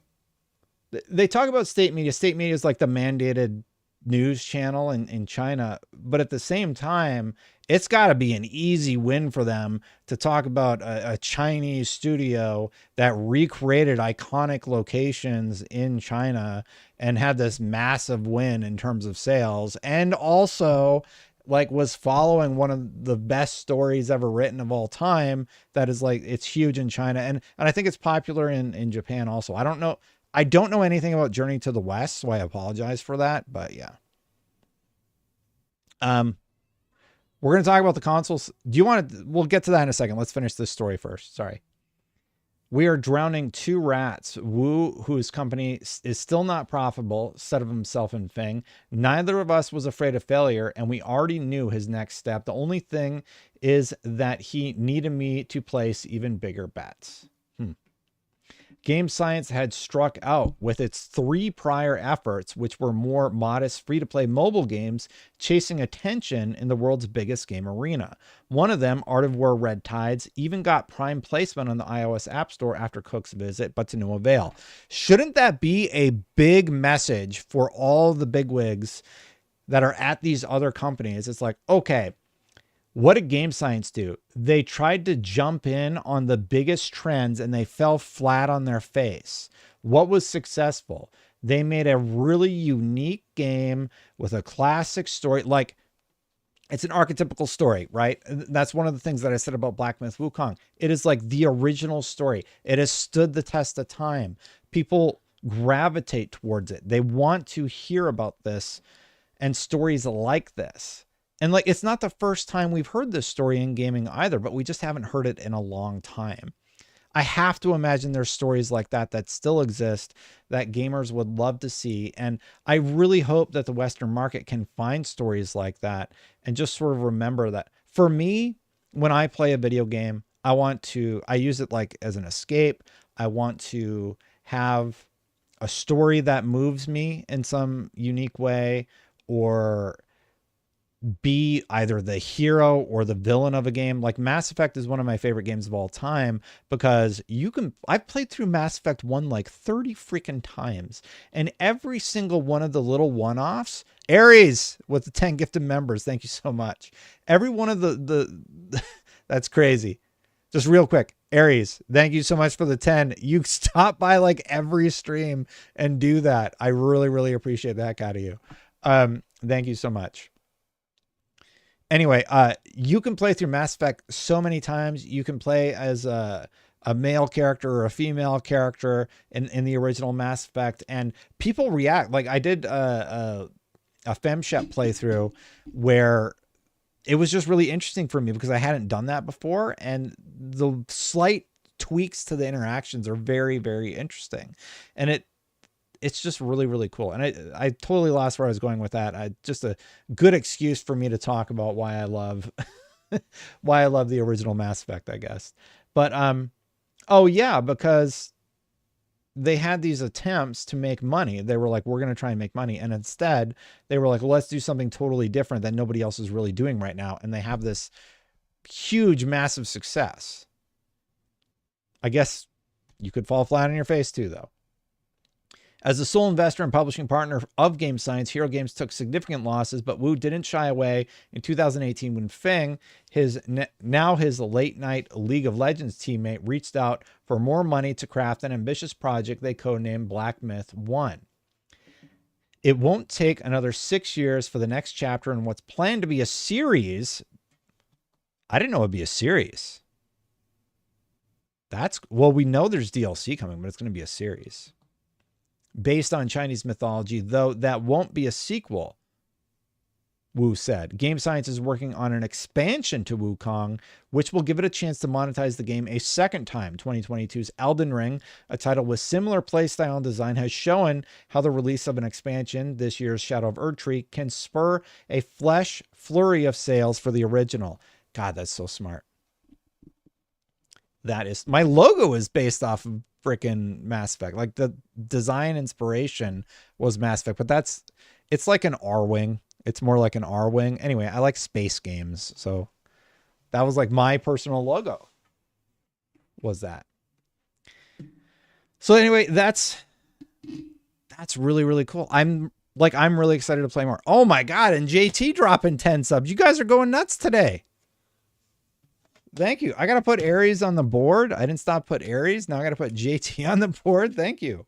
they talk about state media. State media is like the mandated news channel in China. But at the same time, it's got to be an easy win for them to talk about a Chinese studio that recreated iconic locations in China and had this massive win in terms of sales. And also, like, was following one of the best stories ever written of all time. That is, like, it's huge in China. And I think it's popular in Japan also. I don't know anything about Journey to the West, so I apologize for that, but yeah. We're going to talk about the consoles. Do you want to, we'll get to that in a second. Let's finish this story first. Sorry. We are drowning two rats. Wu, whose company is still not profitable, said of himself in Fing. Neither of us was afraid of failure, and we already knew his next step. The only thing is that he needed me to place even bigger bets. Game Science had struck out with its 3 prior efforts, which were more modest free-to-play mobile games, chasing attention in the world's biggest game arena. One of them, Art of War Red Tides, even got prime placement on the iOS App Store after Cook's visit, but to no avail. Shouldn't that be a big message for all the bigwigs that are at these other companies? It's like, okay, what did Game Science do? They tried to jump in on the biggest trends and they fell flat on their face. What was successful? They made a really unique game with a classic story. Like, it's an archetypical story, right? That's one of the things that I said about Black Myth Wukong. It is like the original story. It has stood the test of time. People gravitate towards it. They want to hear about this and stories like this. And like, it's not the first time we've heard this story in gaming either, but we just haven't heard it in a long time. I have to imagine there's stories like that that still exist that gamers would love to see. And I really hope that the Western market can find stories like that and just sort of remember that. For me, when I play a video game, I use it like as an escape. I want to have a story that moves me in some unique way, or be either the hero or the villain of a game. Like Mass Effect is one of my favorite games of all time because I've played through Mass Effect 1 like 30 freaking times, and every single one of the little one-offs, Aries with the 10 gifted members, thank you so much. Every one of that's crazy. Just real quick, Aries, thank you so much for the 10. You stop by like every stream and do that. I really, really appreciate the heck out of you. Thank you so much. Anyway, you can play through Mass Effect so many times. You can play as a male character or a female character in the original Mass Effect, and people react. Like I did a FemShep playthrough where it was just really interesting for me because I hadn't done that before, and the slight tweaks to the interactions are very, very interesting, and it's just really, really cool. And I totally lost where I was going with that. Just a good excuse for me to talk about why I love, why I love the original Mass Effect, I guess. But, oh yeah, because they had these attempts to make money. They were like, we're going to try and make money. And instead they were like, well, let's do something totally different that nobody else is really doing right now. And they have this huge, massive success. I guess you could fall flat on your face too, though. As the sole investor and publishing partner of Game Science, Hero Games took significant losses, but Wu didn't shy away in 2018 when Feng, now his late-night League of Legends teammate, reached out for more money to craft an ambitious project they codenamed Black Myth 1. It won't take another 6 years for the next chapter in what's planned to be a series. I didn't know it'd be a series. Well, we know there's DLC coming, but it's going to be a series based on Chinese mythology, though that won't be a sequel, Wu said. Game Science is working on an expansion to Wukong, which will give it a chance to monetize the game a second time. 2022's Elden Ring, a title with similar playstyle and design, has shown how the release of an expansion, this year's Shadow of Erdtree, can spur a fresh flurry of sales for the original. God, that's so smart. That is, my logo is based off of freaking Mass Effect. Like the design inspiration was Mass Effect, but it's like an R-Wing. It's more like an R-Wing. Anyway, I like space games. So that was like my personal logo was that. So anyway, that's really, really cool. I'm really excited to play more. Oh my God. And JT dropping 10 subs. You guys are going nuts today. Thank you. I got to put Aries on the board. I didn't stop put Aries. Now I got to put JT on the board. Thank you.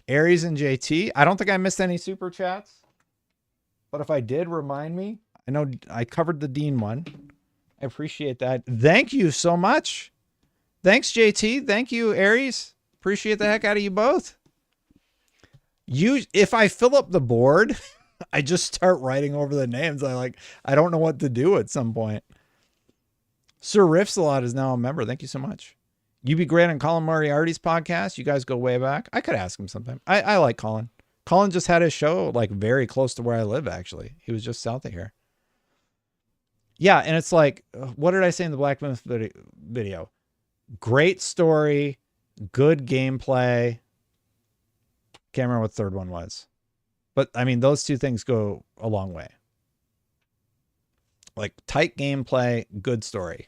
Aries and JT. I don't think I missed any super chats, but if I did, remind me. I know I covered the Dean one. I appreciate that. Thank you so much. Thanks, JT. Thank you, Aries. Appreciate the heck out of you both. If I fill up the board, I just start writing over the names. I don't know what to do at some point. Sir Riffsalot is now a member. Thank you so much. You be great on Colin Moriarty's podcast. You guys go way back. I could ask him sometime. I like Colin. Colin just had his show like very close to where I live, actually. He was just south of here. Yeah, and it's like, what did I say in the Black Myth video? Great story, good gameplay. Can't remember what the third one was. But, I mean, those two things go a long way. Like, tight gameplay, good story.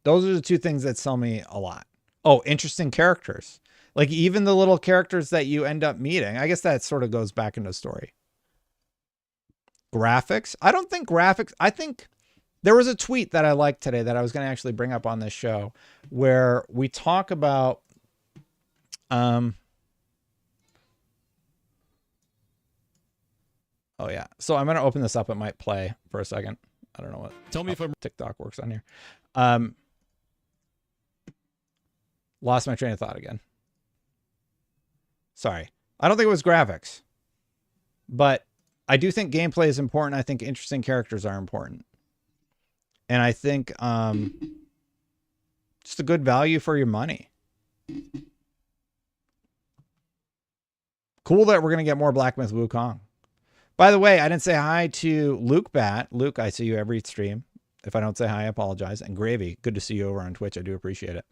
Those are the two things that sell me a lot. Oh, interesting characters. Like, even the little characters that you end up meeting. I guess that sort of goes back into story. Graphics. I don't think graphics. I think there was a tweet that I liked today that I was going to actually bring up on this show where we talk about, oh yeah. So I'm going to open this up. It might play for a second. I don't know what. Tell me if I'm TikTok works on here. Lost my train of thought again. Sorry. I don't think it was graphics, but I do think gameplay is important. I think interesting characters are important. And I think just a good value for your money. Cool that we're going to get more Black Myth Wukong. By the way, I didn't say hi to Luke Bat. Luke, I see you every stream. If I don't say hi, I apologize. And Gravy, good to see you over on Twitch. I do appreciate it.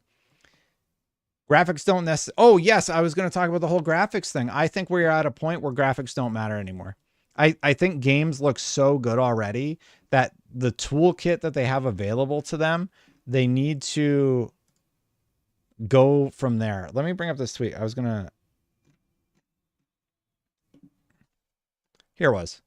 Graphics don't necessarily... Oh, yes, I was going to talk about the whole graphics thing. I think we're at a point where graphics don't matter anymore. I think games look so good already that the toolkit that they have available to them, they need to go from there. Let me bring up this tweet. I was going to... Here it was.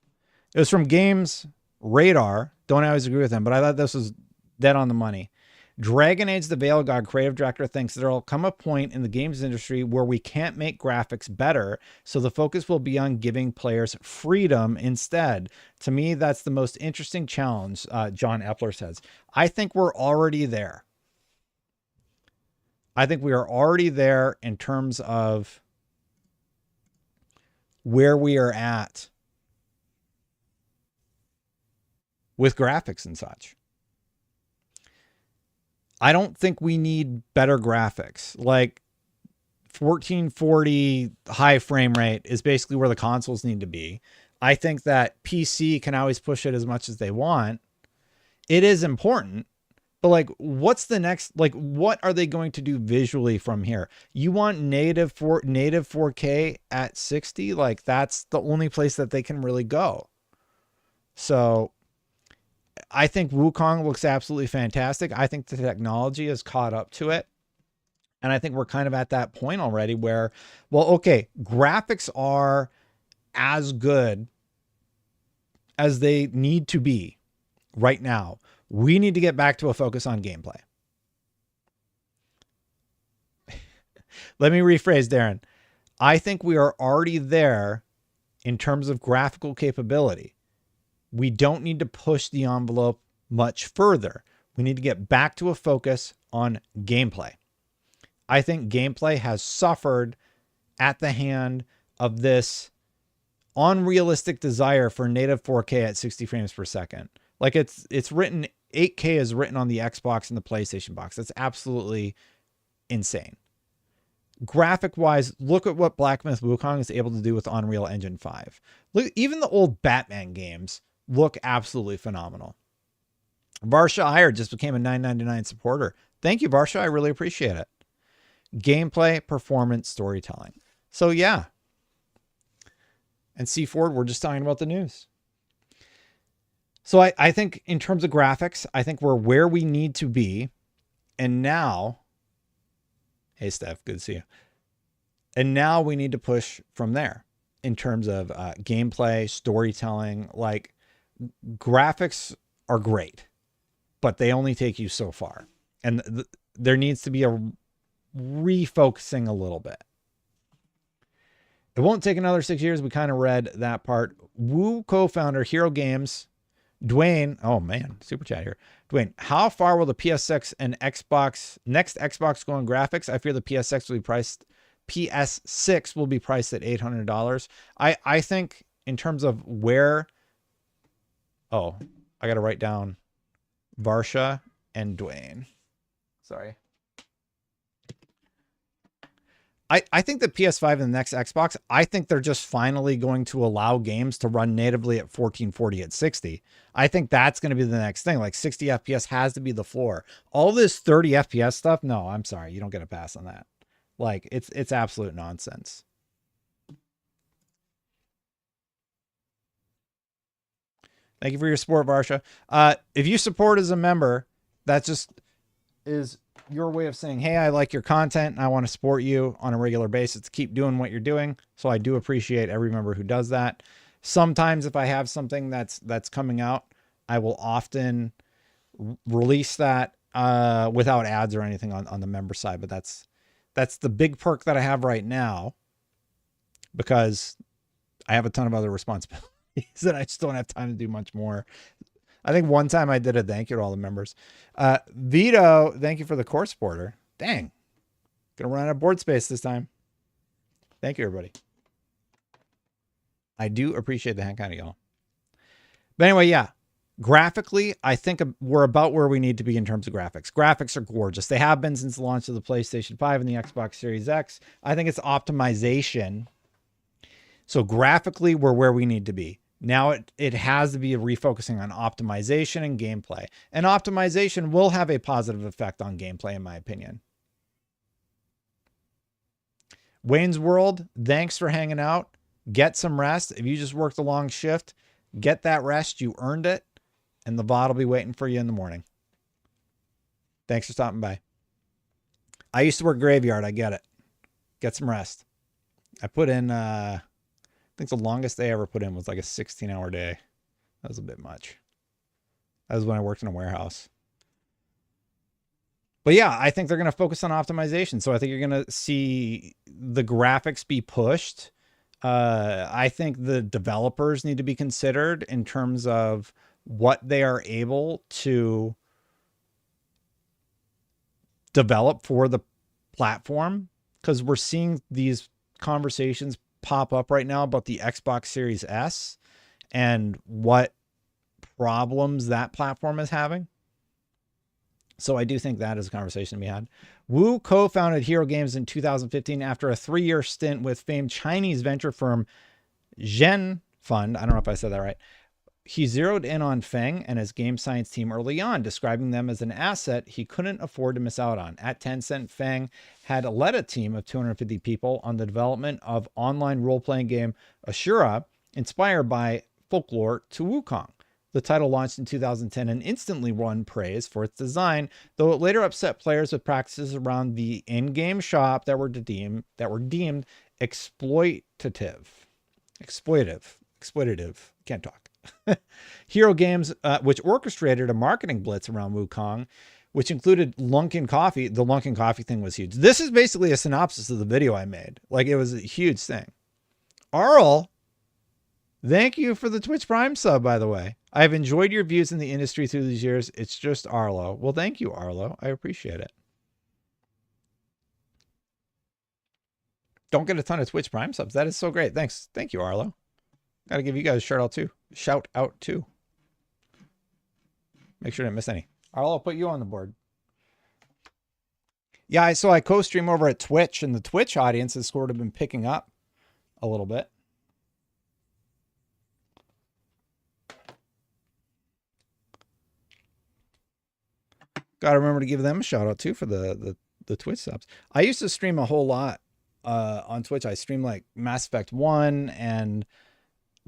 It was from Games Radar. Don't always agree with them, but I thought this was dead on the money. Dragon Age the Veil God creative director thinks there'll come a point in the games industry where we can't make graphics better, so the focus will be on giving players freedom instead. To me, that's the most interesting challenge, John Epler says. I think we're already there. I think we are already there in terms of where we are at with graphics and such. I don't think we need better graphics. Like 1440 high frame rate is basically where the consoles need to be. I think that PC can always push it as much as they want. It is important, but like, what's the next, like, what are they going to do visually from here? You want native 4K at 60? Like, that's the only place that they can really go. So I think Wukong looks absolutely fantastic. I think the technology has caught up to it. And I think we're kind of at that point already where, well, okay, graphics are as good as they need to be right now. We need to get back to a focus on gameplay. Let me rephrase, Darren. I think we are already there in terms of graphical capability. We don't need to push the envelope much further. We need to get back to a focus on gameplay. I think gameplay has suffered at the hand of this unrealistic desire for native 4K at 60 frames per second. Like it's written, 8K is written on the Xbox and the PlayStation box. That's absolutely insane. Graphic wise, look at what Black Myth Wukong is able to do with Unreal Engine 5. Look, even the old Batman games look absolutely phenomenal. Varsha Iyer just became a $9.99 supporter. Thank you, Varsha. I really appreciate it. Gameplay, performance, storytelling. So yeah. And C Ford, we're just talking about the news. So I think in terms of graphics, I think we're where we need to be. And now, hey, Steph, good to see you. And now we need to push from there in terms of gameplay, storytelling. Like, graphics are great, but they only take you so far. And there needs to be a refocusing a little bit. It won't take another 6 years. We kind of read that part. Woo co-founder Hero Games, Dwayne. Oh man, super chat here. Dwayne, how far will the PS6 and next Xbox go on graphics? I fear the PS6 will be priced at $800. I think in terms of where, oh, I got to write down Varsha and Dwayne. Sorry. I think the PS5 and the next Xbox, I think they're just finally going to allow games to run natively at 1440 at 60. I think that's going to be the next thing. Like 60 FPS has to be the floor. All this 30 FPS stuff, no, I'm sorry. You don't get a pass on that. Like, it's absolute nonsense. Thank you for your support, Varsha. If you support as a member, that just is your way of saying, hey, I like your content and I want to support you on a regular basis to keep doing what you're doing. So I do appreciate every member who does that. Sometimes if I have something that's coming out, I will often release that without ads or anything on the member side. But that's the big perk that I have right now, because I have a ton of other responsibilities that I just don't have time to do much more. I think one time I did a thank you to all the members. Vito, thank you for the course border. Dang. Gonna run out of board space this time. Thank you, everybody. I do appreciate the heck out of y'all. But anyway, yeah. Graphically, I think we're about where we need to be in terms of graphics. Graphics are gorgeous. They have been since the launch of the PlayStation 5 and the Xbox Series X. I think it's optimization. So graphically, we're where we need to be. Now it has to be a refocusing on optimization and gameplay. And optimization will have a positive effect on gameplay, in my opinion. Wayne's World, thanks for hanging out. Get some rest. If you just worked a long shift, get that rest. You earned it. And the VOD will be waiting for you in the morning. Thanks for stopping by. I used to work graveyard. I get it. Get some rest. I put in... I think the longest day I ever put in was like a 16-hour day. That was a bit much. That was when I worked in a warehouse. But yeah, I think they're going to focus on optimization. So I think you're going to see the graphics be pushed. I think the developers need to be considered in terms of what they are able to develop for the platform. Because we're seeing these conversations pop up right now about the Xbox Series S and what problems that platform is having. So I do think that is a conversation to be had. Wu co-founded Hero Games in 2015 after a 3-year stint with famed Chinese venture firm Zhen Fund. I don't know if I said that right. He zeroed in on Feng and his game science team early on, describing them as an asset he couldn't afford to miss out on. At Tencent, Feng had led a team of 250 people on the development of online role-playing game Ashura, inspired by folklore to Wukong. The title launched in 2010 and instantly won praise for its design, though it later upset players with practices around the in-game shop that were deemed exploitative. Can't talk. Hero Games, which orchestrated a marketing blitz around Wukong, which included Lunkin Coffee. The Lunkin Coffee thing was huge. This is basically a synopsis of the video I made. Like, it was a huge thing. Arl, thank you for the Twitch Prime sub, by the way. I've enjoyed your views in the industry through these years. It's just Arlo. Well, thank you, Arlo. I appreciate it. Don't get a ton of Twitch Prime subs. That is so great. Thanks. Thank you, Arlo. Got to give you guys a shout out too. Make sure I didn't miss any. I'll put you on the board. Yeah, so I co-stream over at Twitch, and the Twitch audience has sort of been picking up a little bit. Got to remember to give them a shout out too for the Twitch subs. I used to stream a whole lot on Twitch. I streamed like Mass Effect 1, and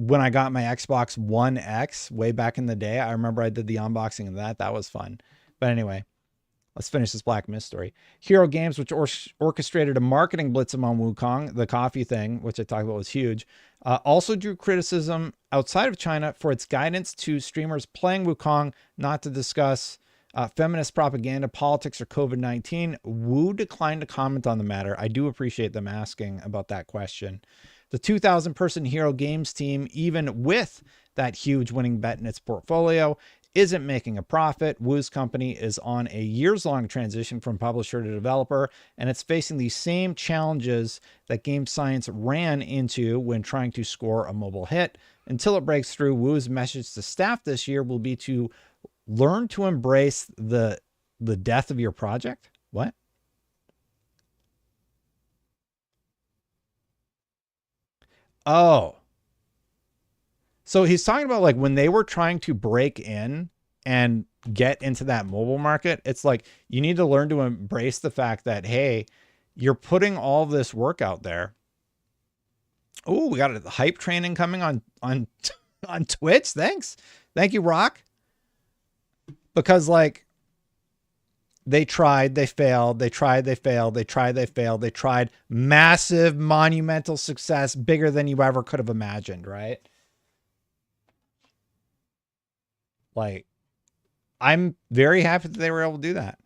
when I got my Xbox One X way back in the day, I remember I did the unboxing of that. That was fun. But anyway, let's finish this Black Myth story. Hero Games, which orchestrated a marketing blitz among Wukong, the coffee thing, which I talked about was huge, also drew criticism outside of China for its guidance to streamers playing Wukong not to discuss feminist propaganda, politics, or COVID-19. Wu declined to comment on the matter. I do appreciate them asking about that question. The 2,000-person Hero Games team, even with that huge winning bet in its portfolio, isn't making a profit. Wu's company is on a years-long transition from publisher to developer, and it's facing the same challenges that Game Science ran into when trying to score a mobile hit. Until it breaks through, Wu's message to staff this year will be to learn to embrace the death of your project. What? Oh. So he's talking about like when they were trying to break in and get into that mobile market, it's like you need to learn to embrace the fact that, hey, you're putting all this work out there. Oh, we got a hype training coming on on Twitch. Thanks. Thank you, Rock. Because like they tried, they failed, they tried, they failed, they tried, they failed, they tried. Massive, monumental success, bigger than you ever could have imagined, right? Like, I'm very happy that they were able to do that.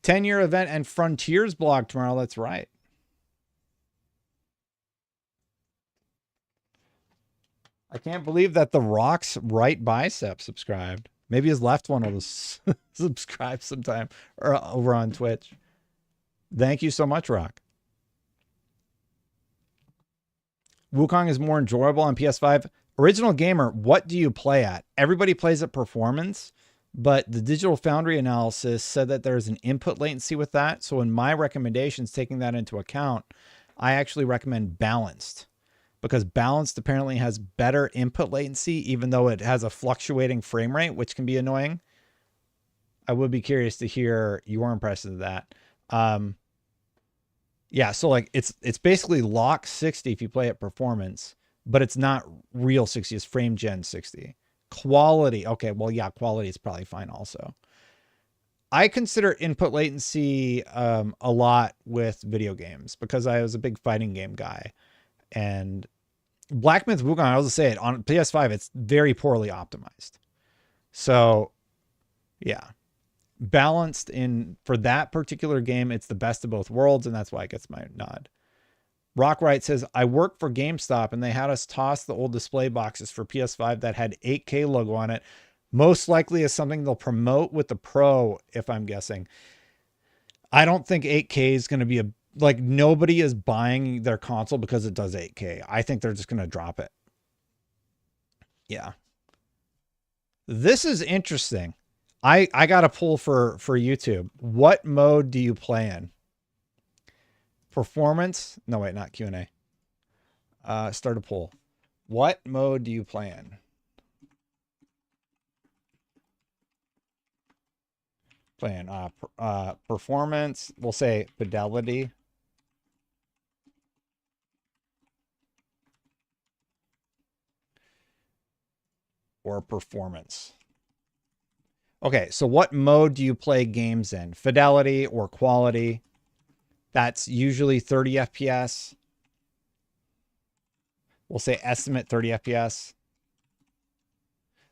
10-year event and Frontiers blog tomorrow. That's right. I can't believe that the Rock's right bicep subscribed. Maybe his left one will subscribe sometime or over on Twitch. Thank you so much, Rock. Wukong is more enjoyable on PS5. Original Gamer, what do you play at? Everybody plays at performance, but the Digital Foundry analysis said that there's an input latency with that. So in my recommendations, taking that into account, I actually recommend balanced, because balanced apparently has better input latency, even though it has a fluctuating frame rate, which can be annoying. I would be curious to hear your impression of that. Yeah, so like it's basically lock 60 if you play at performance, but it's not real 60, it's frame gen 60. Quality, okay, well, yeah, quality is probably fine also. I consider input latency a lot with video games because I was a big fighting game guy. And Black Myth Wukong, I'll just say it, on PS5, it's very poorly optimized. So, yeah. Balanced in, for that particular game, it's the best of both worlds, and that's why it gets my nod. Rockwright says, I work for GameStop, and they had us toss the old display boxes for PS5 that had 8K logo on it. Most likely is something they'll promote with the Pro, if I'm guessing. I don't think 8K is going to be like, nobody is buying their console because it does 8K. I think they're just going to drop it. Yeah. This is interesting. I got a poll for YouTube. What mode do you play in? Performance? No, wait, not Q&A. Start a poll. What mode do you play in? Playing performance. We'll say fidelity. Or performance. Okay, so what mode do you play games in? Fidelity or quality? That's usually 30 FPS. We'll say estimate 30 FPS.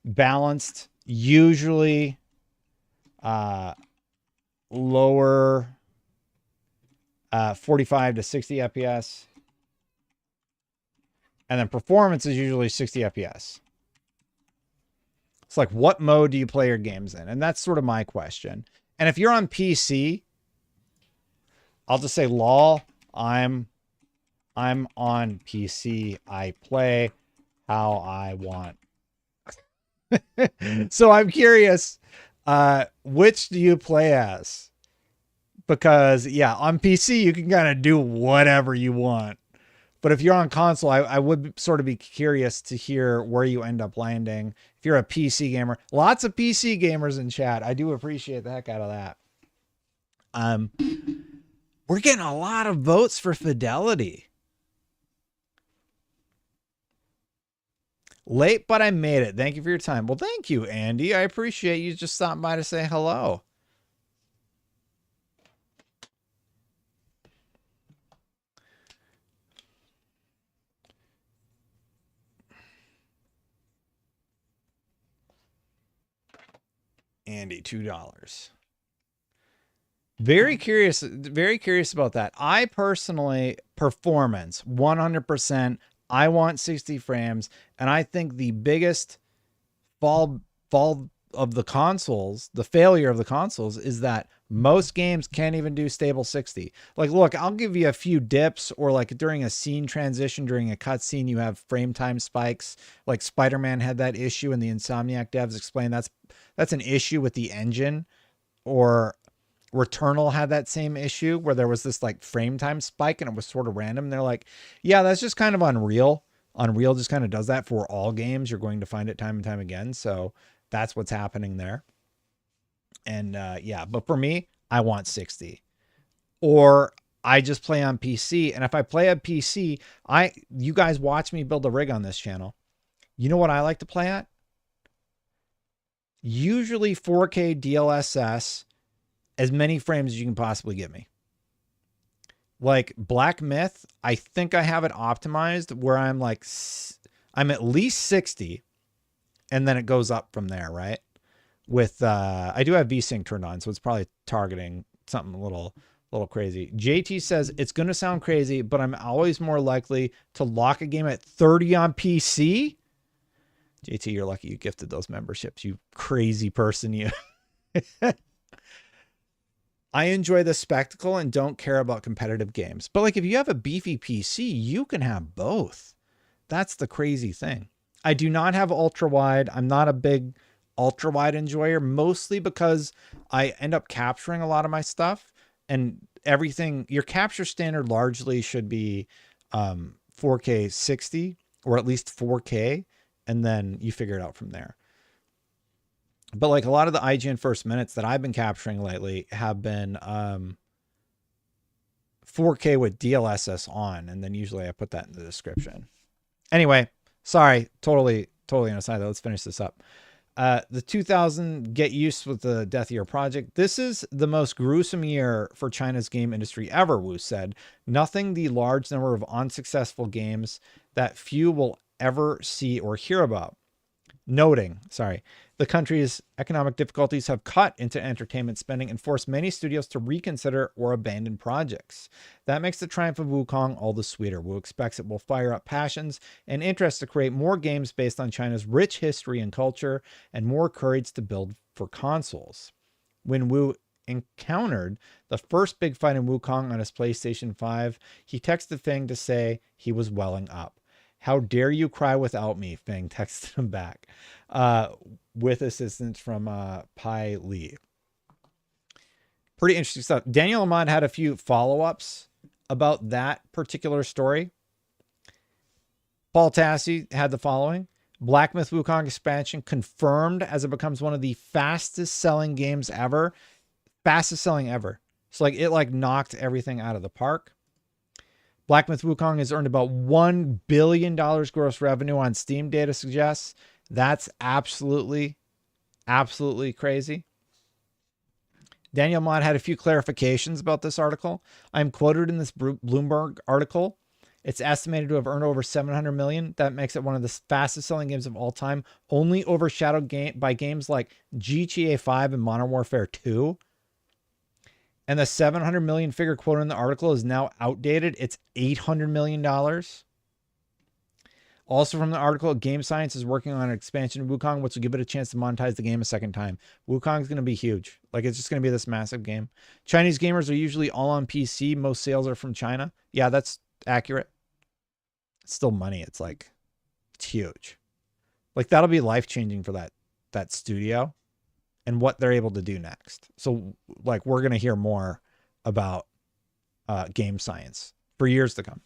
Balanced, usually lower 45 to 60 FPS. And then performance is usually 60 FPS. It's like, what mode do you play your games in? And that's sort of my question. And if you're on PC, I'll just say, lol, I'm on PC. I play how I want. So I'm curious, which do you play as? Because, yeah, on PC, you can kind of do whatever you want. But if you're on console, I would sort of be curious to hear where you end up landing. If you're a PC gamer, lots of PC gamers in chat. I do appreciate the heck out of that. We're getting a lot of votes for fidelity. Late, but I made it. Thank you for your time. Well, thank you, Andy. I appreciate you just stopping by to say hello. Andy, $2. Very curious about that. I personally, performance, 100%. I want 60 frames. And I think the biggest fall of the consoles, the failure of the consoles is that most games can't even do stable 60. Like, look, I'll give you a few dips, or like during a scene transition, during a cutscene, you have frame time spikes. Like Spider-Man had that issue, and the Insomniac devs explained that's an issue with the engine. Or Returnal had that same issue where there was this like frame time spike and it was sort of random. They're like, yeah, that's just kind of Unreal. Unreal just kind of does that for all games. You're going to find it time and time again. So that's what's happening there. And yeah, but for me, I want 60. Or I just play on PC. And if I play on PC, you guys watch me build a rig on this channel. You know what I like to play at? Usually 4K DLSS, as many frames as you can possibly give me. Like Black Myth, I think I have it optimized where I'm at least 60, and then it goes up from there, right? With I do have VSync turned on, so it's probably targeting something a little crazy. JT says it's going to sound crazy, but I'm always more likely to lock a game at 30 on PC. JT, you're lucky you gifted those memberships, you crazy person, you. I enjoy the spectacle and don't care about competitive games. But like if you have a beefy PC, you can have both. That's the crazy thing. I do not have ultra wide. I'm not a big ultra wide enjoyer, mostly because I end up capturing a lot of my stuff, and everything, your capture standard largely should be 4K 60 or at least 4K, and then you figure it out from there. But like a lot of the IGN first minutes that I've been capturing lately have been 4K with DLSS on. And then usually I put that in the description. Anyway, sorry, totally an aside though. Let's finish this up. The 2000 get used with the death year project. This is the most gruesome year for China's game industry ever, Wu said. Nothing the large number of unsuccessful games that few will ever see or hear about. Noting, the country's economic difficulties have cut into entertainment spending and forced many studios to reconsider or abandon projects. That makes the triumph of Wukong all the sweeter. Wu expects it will fire up passions and interest to create more games based on China's rich history and culture, and more courage to build for consoles. When Wu encountered the first big fight in Wukong on his PlayStation 5, he texted Feng to say he was welling up. How dare you cry without me? Feng texted him back, with assistance from Pai Li. Pretty interesting stuff. Daniel Ahmad had a few follow-ups about that particular story. Paul Tassi had the following. Black Myth Wukong expansion confirmed as it becomes one of the fastest selling games ever. Fastest selling ever. So like it like knocked everything out of the park. Black Myth Wukong has earned about $1 billion gross revenue on Steam, data suggests. That's absolutely crazy. Daniel Mott had a few clarifications about this article. I'm quoted in this Bloomberg article. It's estimated to have earned over $700 million. That makes it one of the fastest selling games of all time, only overshadowed by games like GTA 5 and Modern Warfare 2. And the 700 million figure quoted in the article is now outdated. It's $800 million. Also from the article, Game Science is working on an expansion of Wukong, which will give it a chance to monetize the game a second time. Wukong's going to be huge. Like, it's just going to be this massive game. Chinese gamers are usually all on PC. Most sales are from China. Yeah, that's accurate. It's still money. It's like, it's huge. Like, that'll be life-changing for that studio and what they're able to do next. So, like, we're going to hear more about Game Science for years to come.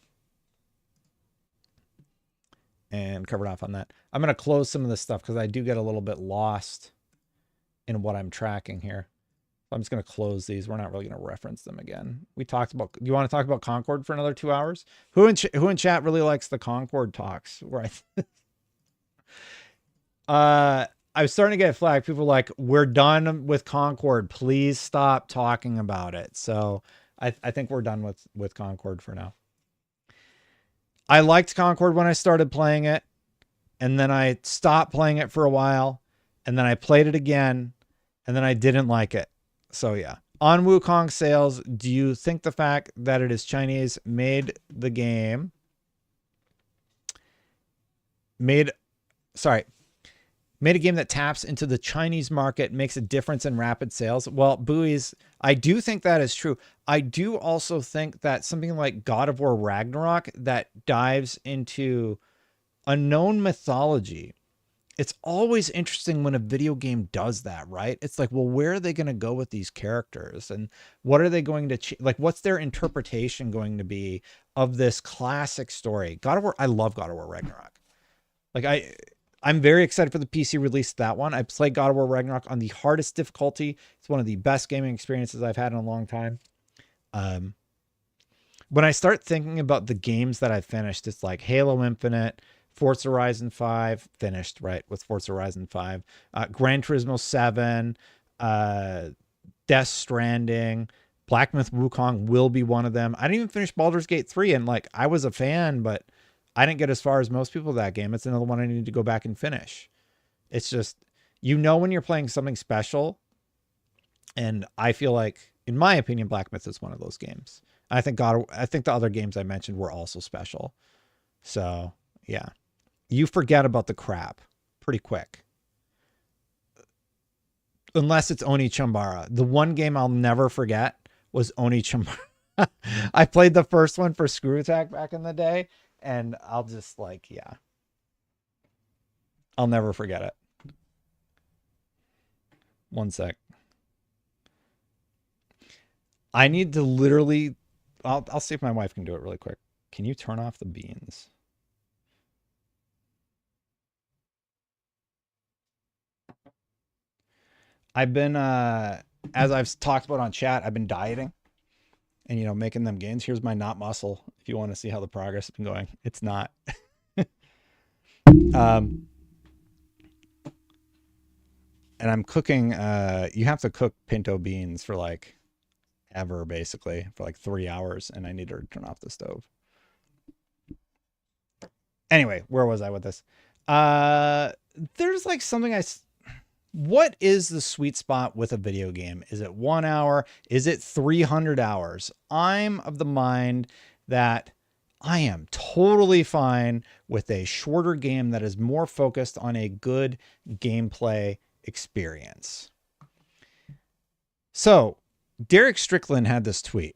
And covered off on that. I'm going to close some of this stuff because I do get a little bit lost in what I'm tracking here. So I'm just going to close these. We're not really going to reference them again. We talked about, do you want to talk about Concord for another 2 hours? Who in chat really likes the Concord talks? Right. I was starting to get flagged. People were like, we're done with Concord. Please stop talking about it. So I think we're done with Concord for now. I liked Concord when I started playing it, and then I stopped playing it for a while, and then I played it again, and then I didn't like it. So yeah. On Wukong sales, do you think the fact that it is Chinese made the game Made a game that taps into the Chinese market, makes a difference in rapid sales. Well, buoys, I do think that is true. I do also think that something like God of War Ragnarok that dives into unknown mythology, it's always interesting when a video game does that, right? It's like, well, where are they going to go with these characters? And what are they going to, like, what's their interpretation going to be of this classic story? God of War, I love God of War Ragnarok. Like, I'm very excited for the PC release of that one. I played God of War Ragnarok on the hardest difficulty. It's one of the best gaming experiences I've had in a long time. When I start thinking about the games that I've finished, it's like Halo Infinite, Forza Horizon 5, finished, right, with Forza Horizon 5, Gran Turismo 7, Death Stranding, Black Myth Wukong will be one of them. I didn't even finish Baldur's Gate 3, and like, I was a fan, but I didn't get as far as most people that game. It's another one I need to go back and finish. It's just, you know, when you're playing something special, and I feel like, in my opinion, Black Myth is one of those games. I think the other games I mentioned were also special. So yeah, you forget about the crap pretty quick. Unless it's Oni Chambara. The one game I'll never forget was Oni Chambara. I played the first one for Screw Attack back in the day, and I'll just like, yeah, I'll never forget it. One sec. I need to literally, I'll see if my wife can do it really quick. Can you turn off the beans? I've been, as I've talked about on chat, I've been dieting and, you know, making them gains. Here's my not muscle. If you want to see how the progress has been going, it's not. And I'm cooking, you have to cook pinto beans for like ever, basically, for like 3 hours, and I need to turn off the stove. Anyway, where was I with this? There's like something what is the sweet spot with a video game? Is it 1 hour? Is it 300 hours? I'm of the mind that I am totally fine with a shorter game that is more focused on a good gameplay experience. So Derek Strickland had this tweet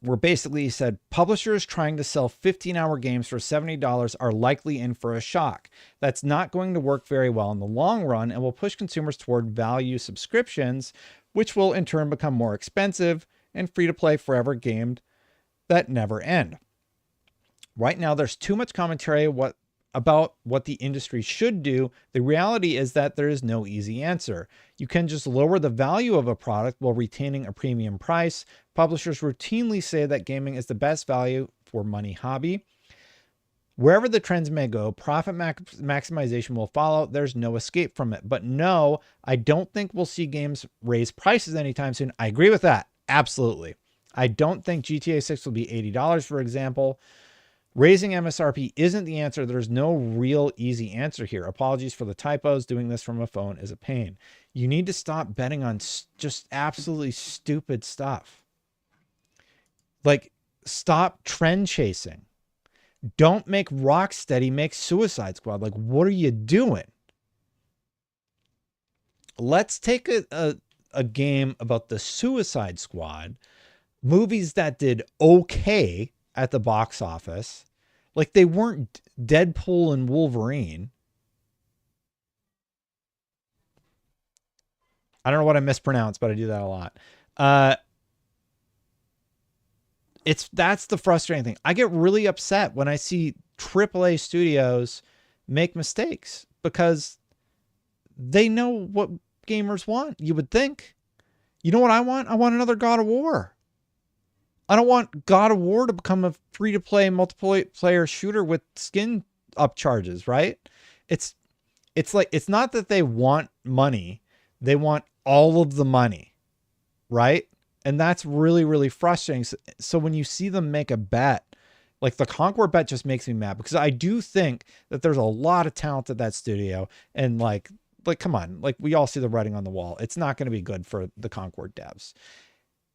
where basically he said, publishers trying to sell 15-hour games for $70 are likely in for a shock. That's not going to work very well in the long run and will push consumers toward value subscriptions, which will in turn become more expensive and free-to-play forever games that never end. Right now, there's too much commentary about what the industry should do. The reality is that there is no easy answer. You can just lower the value of a product while retaining a premium price. Publishers routinely say that gaming is the best value for money hobby. Wherever the trends may go, profit maximization will follow. There's no escape from it. But no, I don't think we'll see games raise prices anytime soon. I agree with that. Absolutely. I don't think GTA 6 will be $80, for example. Raising MSRP isn't the answer. There's no real easy answer here. Apologies for the typos. Doing this from a phone is a pain. You need to stop betting on just absolutely stupid stuff. Like, stop trend chasing. Don't make Rocksteady make Suicide Squad. Like, what are you doing? Let's take a game about the Suicide Squad, movies that did okay at the box office. Like, they weren't Deadpool and Wolverine. I don't know what I mispronounced, but I do that a lot. That's the frustrating thing. I get really upset when I see AAA studios make mistakes because they know what gamers want. You would think. You know what I want? I want another God of War. I don't want God of War to become a free-to-play multiplayer shooter with skin upcharges, right? It's like, it's not that they want money. They want all of the money, right? And that's really, really frustrating. So when you see them make a bet, like the Concord bet just makes me mad because I do think that there's a lot of talent at that studio. And like, come on, like we all see the writing on the wall. It's not going to be good for the Concord devs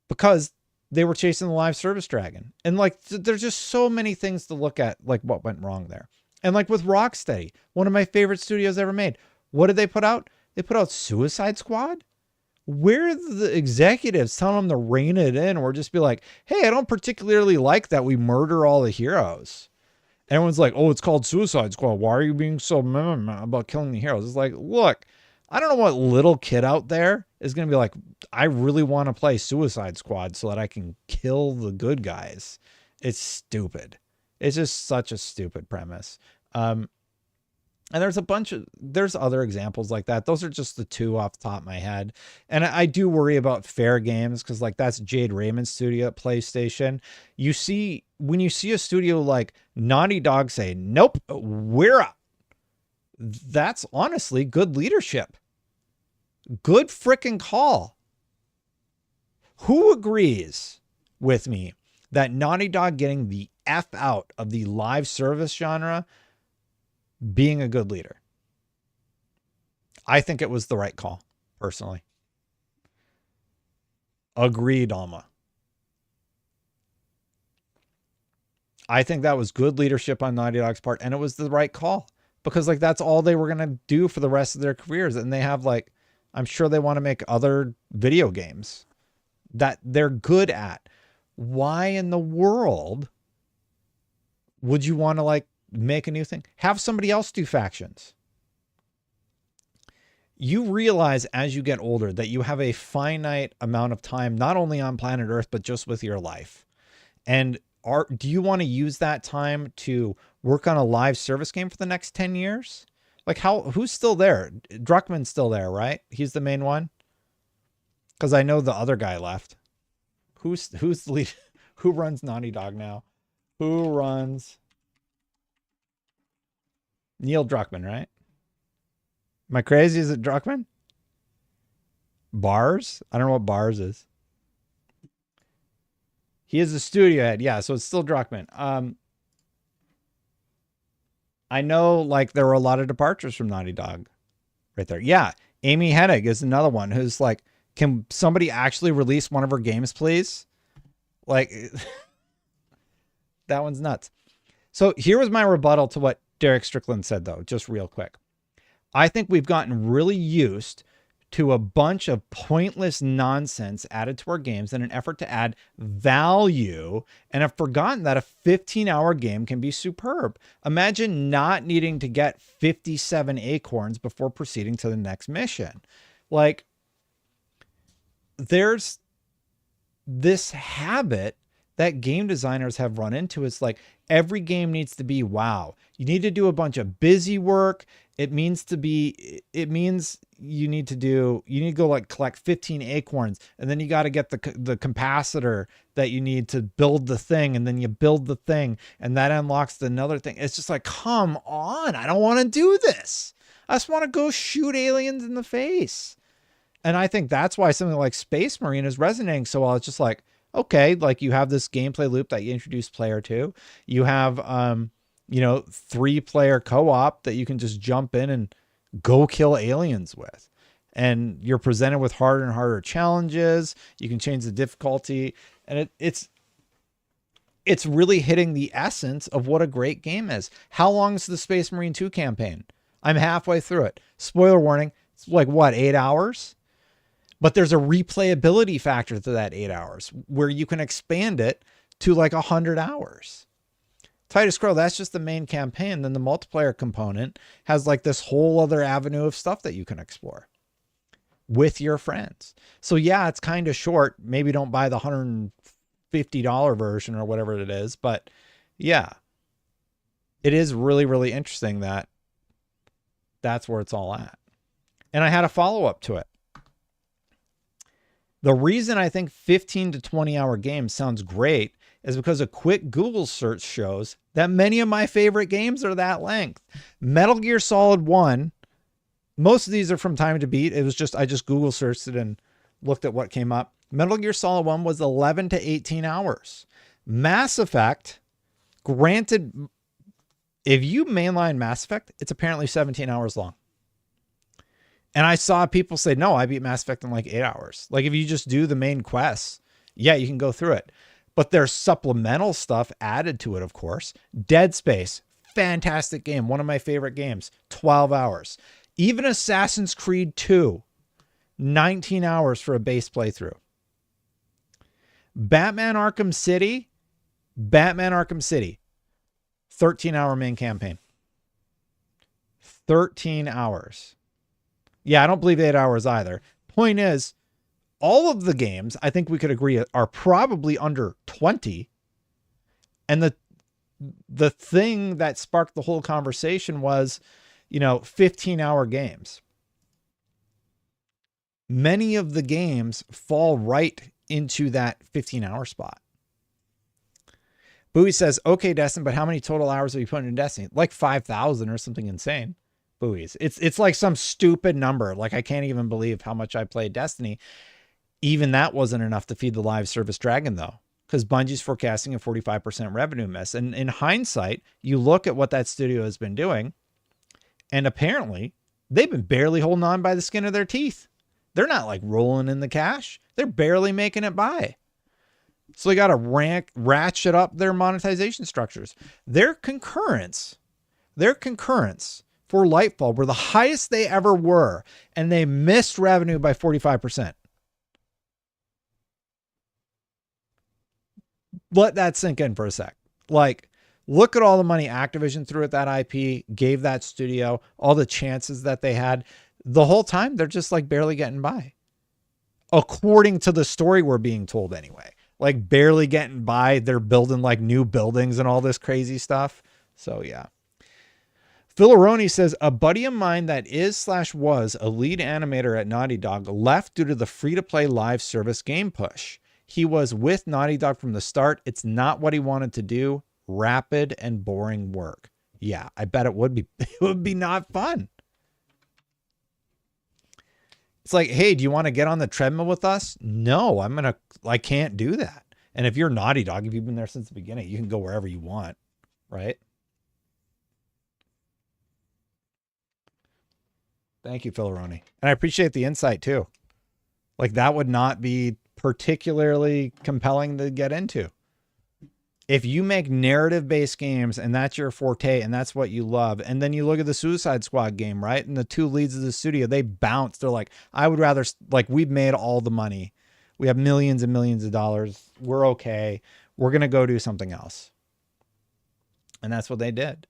because they were chasing the live service dragon. And like, there's just so many things to look at, like what went wrong there. And like with Rocksteady, one of my favorite studios ever made. What did they put out? They put out Suicide Squad. Where are the executives telling them to rein it in or just be like, hey, I don't particularly like that we murder all the heroes. Everyone's like, oh, it's called Suicide Squad. Why are you being so about killing the heroes? It's like, look, I don't know what little kid out there is going to be like, I really want to play Suicide Squad so that I can kill the good guys. It's stupid. It's just such a stupid premise. And there's other examples like that. Those are just the two off the top of my head. And I do worry about Fair Games because like that's Jade Raymond's studio at PlayStation. When you see a studio like Naughty Dog say, nope, we're up. That's honestly good leadership. Good freaking call. Who agrees with me that Naughty Dog getting the F out of the live service genre being a good leader? I think it was the right call, personally. Agreed, Alma. I think that was good leadership on Naughty Dog's part, and it was the right call because like that's all they were going to do for the rest of their careers. And they have like, I'm sure they want to make other video games that they're good at. Why in the world would you want to like make a new thing? Have somebody else do factions. You realize as you get older that you have a finite amount of time, not only on planet Earth, but just with your life. And do you want to use that time to work on a live service game for the next 10 years? Like who's still there? Druckmann's still there, right? He's the main one. Cause I know the other guy left. Who's the lead? Who runs Naughty Dog now? Who runs? Neil Druckmann, right? Am I crazy? Is it Druckmann? Bars? I don't know what Bars is. He is the studio head. Yeah, so it's still Druckmann. I know like there were a lot of departures from Naughty Dog right there. Yeah, Amy Hennig is another one who's like, can somebody actually release one of her games, please? Like, that one's nuts. So here was my rebuttal to what Derek Strickland said, though, just real quick. I think we've gotten really used to a bunch of pointless nonsense added to our games in an effort to add value and have forgotten that a 15-hour game can be superb. Imagine not needing to get 57 acorns before proceeding to the next mission. Like, there's this habit that game designers have run into. It's like every game needs to be wow. You need to do a bunch of busy work. It means you need to go like collect 15 acorns, and then you got to get the capacitor that you need to build the thing, and then you build the thing, and that unlocks another thing. It's just like, come on, I don't want to do this. I just want to go shoot aliens in the face. And I think that's why something like Space Marine is resonating so well. It's just like, okay, like you have this gameplay loop that you introduce player to. You have, 3-player co-op that you can just jump in and go kill aliens with. And you're presented with harder and harder challenges. You can change the difficulty. And it's really hitting the essence of what a great game is. How long is the Space Marine 2 campaign? I'm halfway through it. Spoiler warning. It's like, 8 hours? But there's a replayability factor to that 8 hours where you can expand it to like 100 hours. Titus Crow, that's just the main campaign. Then the multiplayer component has like this whole other avenue of stuff that you can explore with your friends. So yeah, it's kind of short. Maybe don't buy the $150 version or whatever it is. But yeah, it is really, really interesting that that's where it's all at. And I had a follow-up to it. The reason I think 15 to 20 hour games sounds great is because a quick Google search shows that many of my favorite games are that length. Metal Gear Solid 1, most of these are from Time to Beat. It was just, I just Google searched it and looked at what came up. Metal Gear Solid 1 was 11 to 18 hours. Mass Effect, granted, if you mainline Mass Effect, it's apparently 17 hours long. And I saw people say, no, I beat Mass Effect in like 8 hours. Like if you just do the main quests, yeah, you can go through it. But there's supplemental stuff added to it, of course. Dead Space, fantastic game. One of my favorite games, 12 hours. Even Assassin's Creed 2, 19 hours for a base playthrough. Batman Arkham City, 13-hour main campaign. 13 hours. Yeah, I don't believe 8 hours either. Point is, all of the games, I think we could agree, are probably under 20. And the thing that sparked the whole conversation was, 15-hour games. Many of the games fall right into that 15-hour spot. Bowie says, okay, Destin, but how many total hours have you put into Destiny? Like 5,000 or something insane. Bowie's. It's like some stupid number. Like, I can't even believe how much I played Destiny. Even that wasn't enough to feed the live service dragon, though, because Bungie's forecasting a 45% revenue miss. And in hindsight, you look at what that studio has been doing, and apparently they've been barely holding on by the skin of their teeth. They're not like rolling in the cash. They're barely making it by. So they got to ratchet up their monetization structures. Their concurrence for Lightfall were the highest they ever were, and they missed revenue by 45%. Let that sink in for a sec. Like, look at all the money Activision threw at that IP, gave that studio, all the chances that they had. The whole time, they're just like barely getting by. According to the story we're being told anyway. Like, barely getting by. They're building like new buildings and all this crazy stuff. So yeah. Phil Aroni says, a buddy of mine that is/was a lead animator at Naughty Dog left due to the free-to-play live service game push. He was with Naughty Dog from the start. It's not what he wanted to do. Rapid and boring work. Yeah, I bet it would be. It would be not fun. It's like, hey, do you want to get on the treadmill with us? No, I can't do that. And if you're Naughty Dog, if you've been there since the beginning, you can go wherever you want, right? Thank you, Phil Aroni. And I appreciate the insight too. Like, that would not be particularly compelling to get into. If you make narrative-based games and that's your forte and that's what you love, and then you look at the Suicide Squad game, right? And the two leads of the studio, they bounce. They're like, I would rather, like, we've made all the money. We have millions and millions of dollars. We're okay. We're going to go do something else. And that's what they did.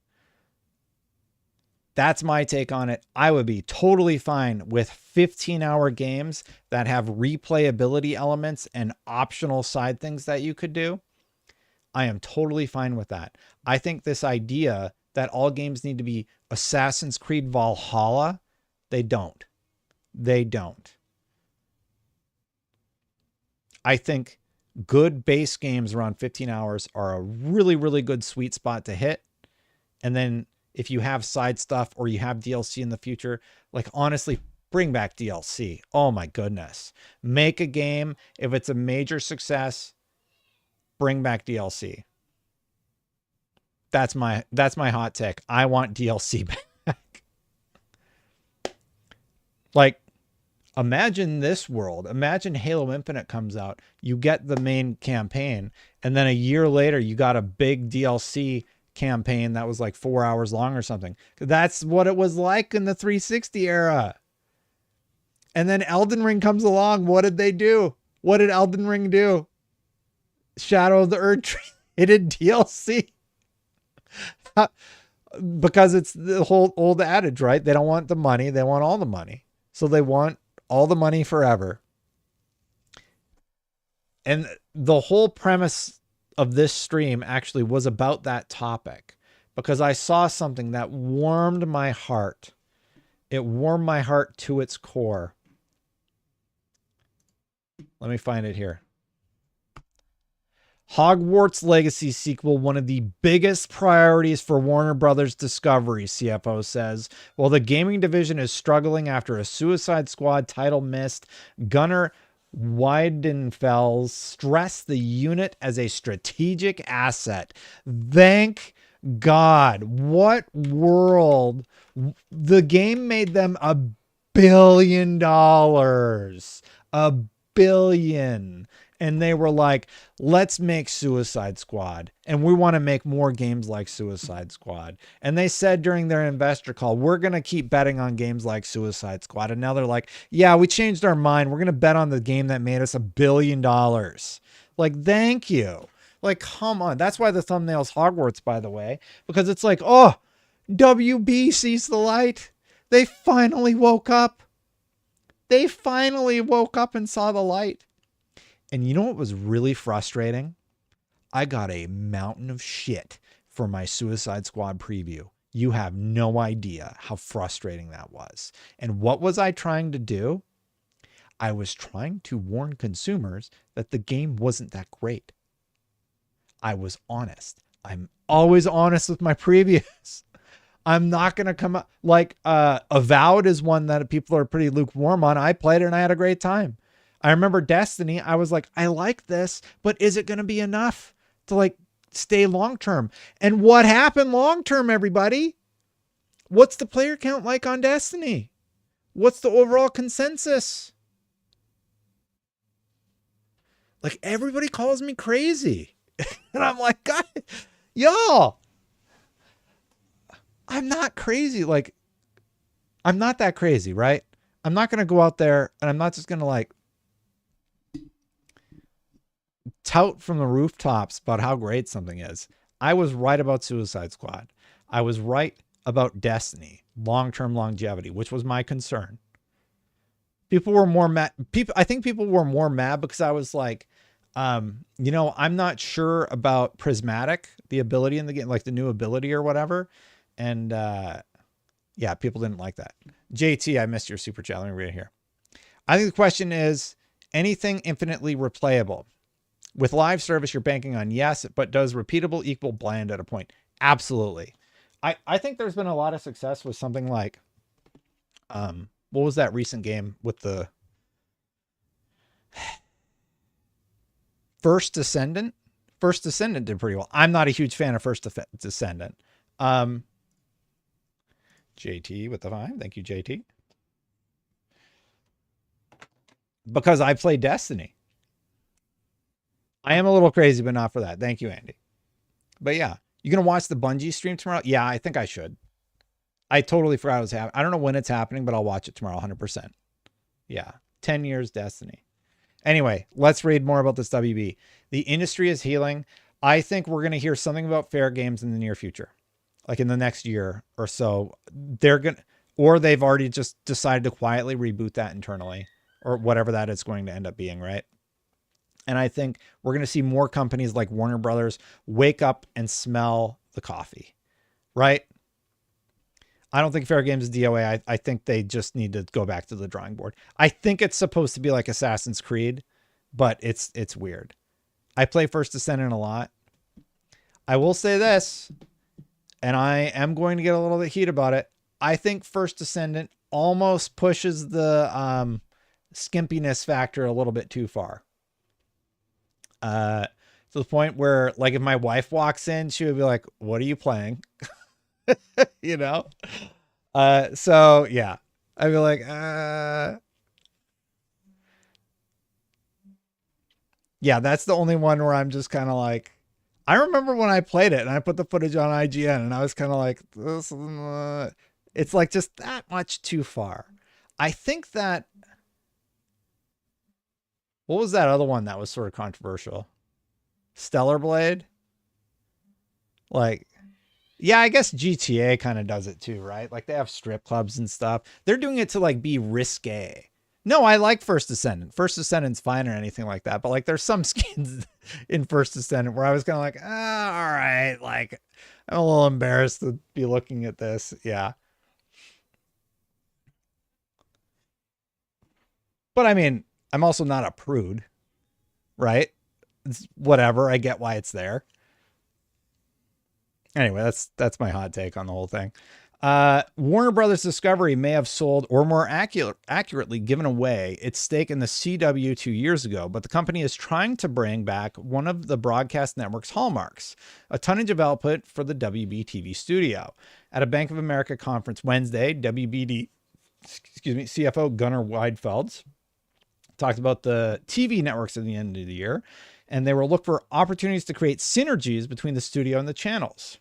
That's my take on it. I would be totally fine with 15-hour games that have replayability elements and optional side things that you could do. I am totally fine with that. I think this idea that all games need to be Assassin's Creed Valhalla, they don't. They don't. I think good base games around 15 hours are a really, really good sweet spot to hit. And then if you have side stuff or you have DLC in the future, like, honestly, bring back DLC. Oh my goodness. Make a game. If it's a major success, bring back DLC. That's my hot take. I want DLC back. Like, imagine this world. Imagine Halo Infinite comes out. You get the main campaign, and then a year later, you got a big DLC campaign that was like 4 hours long or something. That's what it was like in the 360 era. And then Elden Ring comes along. What did they do? What did Elden Ring do? Shadow of the Erdtree. It did DLC. Because it's the whole old adage, right? They don't want the money. They want all the money. So they want all the money forever. And the whole premise of this stream actually was about that topic, because I saw something that warmed my heart. It warmed my heart to its core. Let me find it here. Hogwarts Legacy sequel, one of the biggest priorities for Warner Brothers Discovery, CFO says. While the gaming division is struggling after a Suicide Squad title missed, Gunnar Weidenfels stressed the unit as a strategic asset. Thank God. What world? The game made them $1 billion. $1 billion. And they were like, let's make Suicide Squad. And we want to make more games like Suicide Squad. And they said during their investor call, we're going to keep betting on games like Suicide Squad. And now they're like, yeah, we changed our mind. We're going to bet on the game that made us $1 billion. Like, thank you. Like, come on. That's why the thumbnail's Hogwarts, by the way, because it's like, oh, WB sees the light. They finally woke up. They finally woke up and saw the light. And you know what was really frustrating? I got a mountain of shit for my Suicide Squad preview. You have no idea how frustrating that was. And what was I trying to do? I was trying to warn consumers that the game wasn't that great. I was honest. I'm always honest with my previews. I'm not going to come up like Avowed is one that people are pretty lukewarm on. I played it and I had a great time. I remember Destiny. I was like, I like this, but is it going to be enough to like stay long-term? And what happened long-term, everybody? What's the player count like on Destiny? What's the overall consensus? Like, everybody calls me crazy. And I'm like, God, y'all, I'm not crazy. Like, I'm not that crazy, right? I'm not going to go out there and I'm not just going to like tout from the rooftops about how great something is. I was right about Suicide Squad. I was right about Destiny, long-term longevity, which was my concern. People were more mad. I think people were more mad because I was like, you know, I'm not sure about Prismatic, the ability in the game, like the new ability or whatever. And yeah, people didn't like that. JT, I missed your super chat. Let me read it here. I think the question is anything infinitely replayable. With live service, you're banking on yes, but does repeatable equal bland at a point? Absolutely. I think there's been a lot of success with something like, what was that recent game with the First Descendant? First Descendant did pretty well. I'm not a huge fan of First Descendant. JT with the 5. Thank you, JT. Because I play Destiny. I am a little crazy, but not for that. Thank you, Andy. But yeah, you going to watch the Bungie stream tomorrow? Yeah, I think I should. I totally forgot it was happening. I don't know when it's happening, but I'll watch it tomorrow, 100%. Yeah, 10 years Destiny. Anyway, let's read more about this WB. The industry is healing. I think we're going to hear something about fair games in the near future. Like in the next year or so. They're going to, or they've already just decided to quietly reboot that internally or whatever that is going to end up being, right? And I think we're going to see more companies like Warner Brothers wake up and smell the coffee, right? I don't think fair games is DOA. I think they just need to go back to the drawing board. I think it's supposed to be like Assassin's Creed, but it's weird. I play First Descendant a lot. I will say this, and I am going to get a little bit heat about it. I think First Descendant almost pushes the skimpiness factor a little bit too far. To the point where, like, if my wife walks in, she would be like, what are you playing? You know? So yeah, I'd be like, yeah, that's the only one where I'm just kind of like, I remember when I played it and I put the footage on IGN and I was kind of like, this, it's like just that much too far. I think that, what was that other one that was sort of controversial? Stellar Blade? Like, yeah, I guess GTA kind of does it too, right? Like they have strip clubs and stuff. They're doing it to like be risque. No, I like First Descendant. First Descendant's fine or anything like that. But like there's some skins in First Descendant where I was kind of like, all right. Like I'm a little embarrassed to be looking at this. Yeah. But I mean, I'm also not a prude, right? It's whatever. I get why it's there. Anyway, that's my hot take on the whole thing. Warner Brothers Discovery may have sold, or more accurately given away, its stake in the CW 2 years ago, but the company is trying to bring back one of the broadcast network's hallmarks, a tonnage of output for the WB-TV studio. At a Bank of America conference Wednesday, WBD, CFO Gunnar Wiedfelds Talked about the TV networks at the end of the year, and they will look for opportunities to create synergies between the studio and the channels.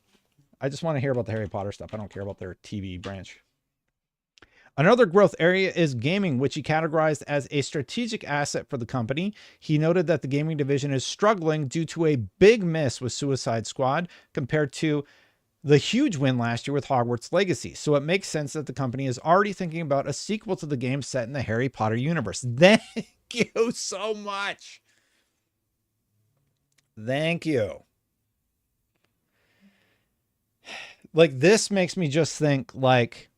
I just want to hear about the Harry Potter stuff. I don't care about their TV branch. Another growth area is gaming, which he categorized as a strategic asset for the company. He noted that the gaming division is struggling due to a big miss with Suicide Squad compared to the huge win last year with Hogwarts Legacy. So it makes sense that the company is already thinking about a sequel to the game set in the Harry Potter universe. Thank you so much. Thank you. Like, this makes me just think, like,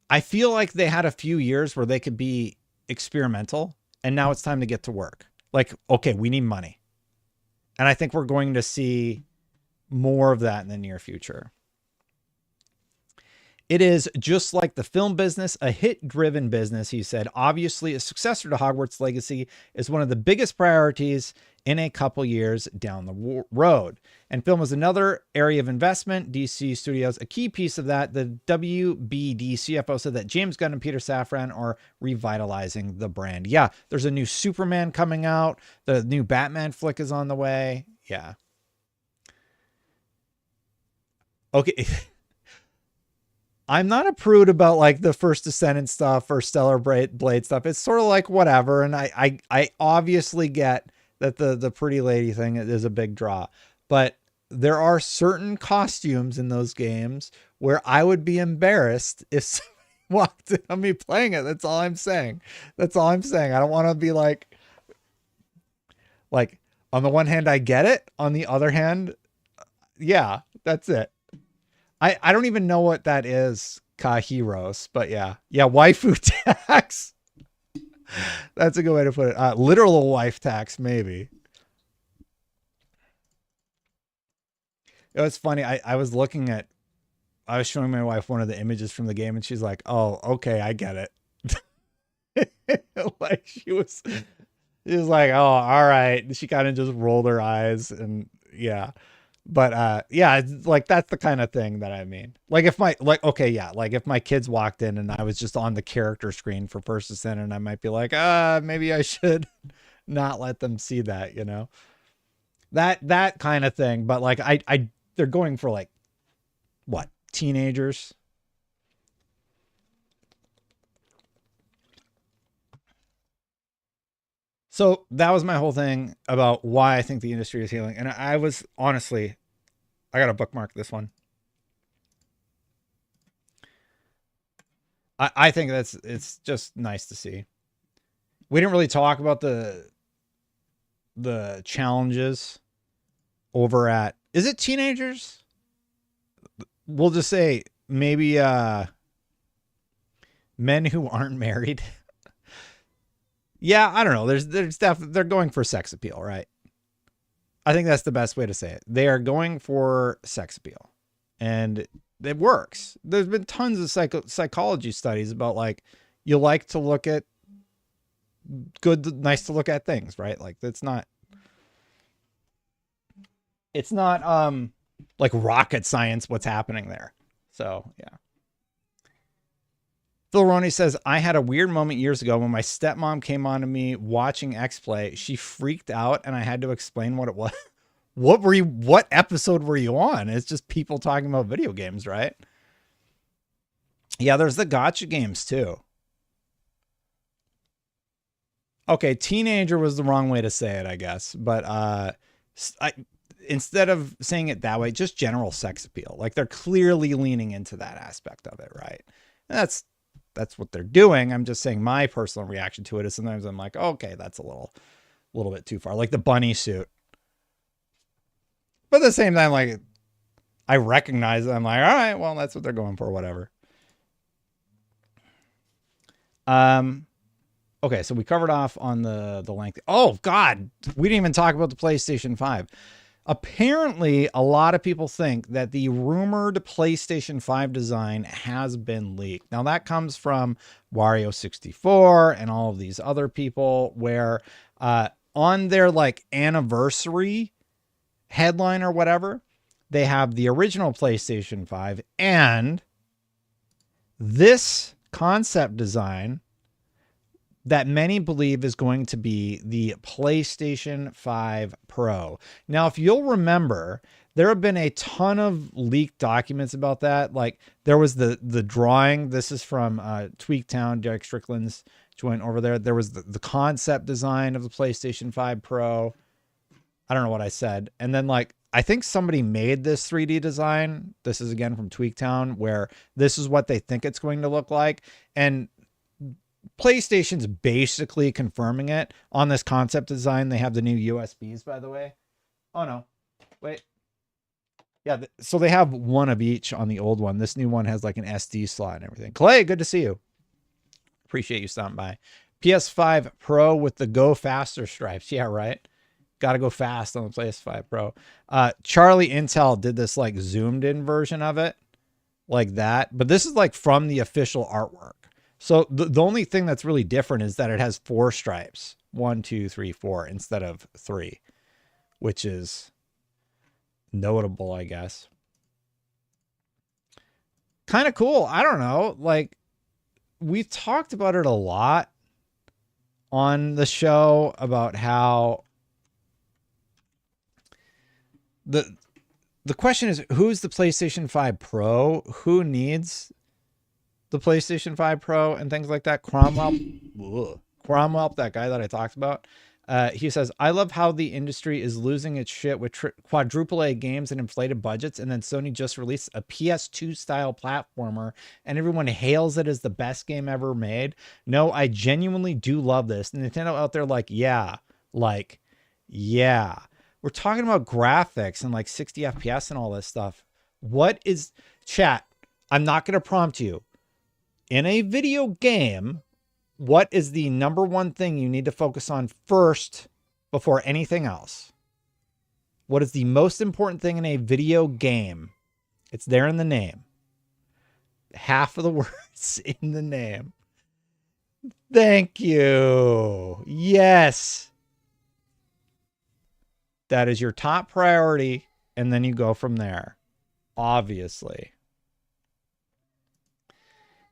I feel like they had a few years where they could be experimental, and now it's time to get to work. Like, okay, we need money. And I think we're going to see more of that in the near future. It is just like the film business, a hit-driven business, he said. Obviously, a successor to Hogwarts Legacy is one of the biggest priorities in a couple years down the road. And film is another area of investment. DC Studios, a key piece of that. The WBD CFO said that James Gunn and Peter Safran are revitalizing the brand. Yeah, there's a new Superman coming out. The new Batman flick is on the way. Yeah. Okay. I'm not a prude about like the First Descendant stuff or Stellar Blade stuff. It's sort of like whatever. And I obviously get that the pretty lady thing is a big draw, but there are certain costumes in those games where I would be embarrassed if somebody walked in on me playing it. That's all I'm saying. That's all I'm saying. I don't want to be like on the one hand, I get it. On the other hand, yeah, that's it. I don't even know what that is, Kahiros, but yeah. Yeah, waifu tax. That's a good way to put it. Literal wife tax, maybe. It was funny. I was showing my wife one of the images from the game, and she's like, oh, okay, I get it. Like she was like, oh, all right. She kind of just rolled her eyes, and yeah. But yeah, it's like that's the kind of thing that I mean. Like if my kids walked in and I was just on the character screen for First Descendant, I might be like, maybe I should not let them see that, you know, that kind of thing. But like they're going for like what, teenagers? So that was my whole thing about why I think the industry is healing. And I was honestly, I got to bookmark this one. I think it's just nice to see. We didn't really talk about the challenges over at, is it teenagers? We'll just say maybe men who aren't married. Yeah, I don't know. There's definitely, they're going for sex appeal, right? I think that's the best way to say it. They are going for sex appeal, and it works. There's been tons of psychology studies about like, you like to look at good, nice to look at things, right? Like it's not like rocket science what's happening there. So yeah. Phil Roney says, I had a weird moment years ago when my stepmom came on to me watching X-Play. She freaked out and I had to explain what it was. What episode were you on? It's just people talking about video games, right? Yeah, there's the gotcha games too. Okay, teenager was the wrong way to say it, I guess. But instead of saying it that way, just general sex appeal. Like they're clearly leaning into that aspect of it, right? And that's what they're doing. I'm just saying my personal reaction to it is sometimes I'm like, okay, that's a little bit too far. Like the bunny suit. But at the same time, like I recognize it. I'm like, all right, well, that's what they're going for, whatever. Okay, so we covered off on the length. Oh God, we didn't even talk about the PlayStation 5. Apparently, a lot of people think that the rumored PlayStation 5 design has been leaked. Now, that comes from Wario64 and all of these other people where on their like anniversary headline or whatever, they have the original PlayStation 5 and this concept design that many believe is going to be the PlayStation 5 Pro. Now, if you'll remember, there have been a ton of leaked documents about that. Like there was the drawing. This is from Tweaktown, Derek Strickland's joint over there. There was the concept design of the PlayStation 5 Pro. I don't know what I said. And then like, I think somebody made this 3D design. This is again from Tweaktown, where this is what they think it's going to look like. And PlayStation's basically confirming it on this concept design. They have the new USBs, by the way. Oh no, wait. Yeah. So they have one of each on the old one. This new one has like an SD slot and everything. Clay, good to see you. Appreciate you stopping by. PS5 Pro with the go faster stripes. Yeah, right. Got to go fast on the PS5 Pro. Charlie Intel did this like zoomed in version of it like that. But this is like from the official artwork. So the only thing that's really different is that it has 4 stripes. 1, 2, 3, 4 instead of 3, which is notable, I guess. Kind of cool. I don't know. Like we've talked about it a lot on the show about how the question is, who's the PlayStation 5 Pro? Who needs the PlayStation 5 Pro and things like that? Cromwell, that guy that I talked about. He says, I love how the industry is losing its shit with quadruple A games and inflated budgets. And then Sony just released a PS2 style platformer and everyone hails it as the best game ever made. No, I genuinely do love this. Nintendo out there yeah. We're talking about graphics and like 60 FPS and all this stuff. What is, chat, I'm not going to prompt you. In a video game, what is the number one thing you need to focus on first before anything else? What is the most important thing in a video game? It's there in the name. Half of the words in the name. Thank you. Yes. That is your top priority, and then you go from there, obviously.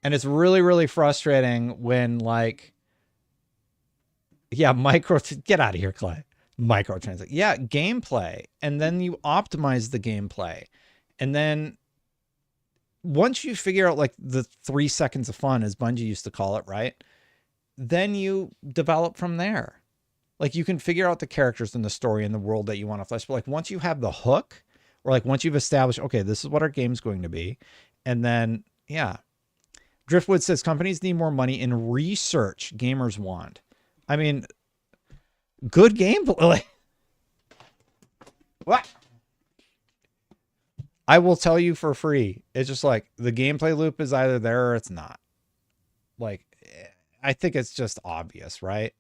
And it's really, really frustrating when like, yeah, get out of here, Clay. Microtransaction. Yeah, gameplay. And then you optimize the gameplay. And then once you figure out like the 3 seconds of fun, as Bungie used to call it, right? Then you develop from there. Like you can figure out the characters and the story and the world that you want to flesh. But like once you have the hook, or like once you've established, okay, this is what our game's going to be. And then, yeah. Driftwood says companies need more money in research gamers want. I mean, good gameplay. What? I will tell you for free. It's just like the gameplay loop is either there or it's not. Like, I think it's just obvious, right?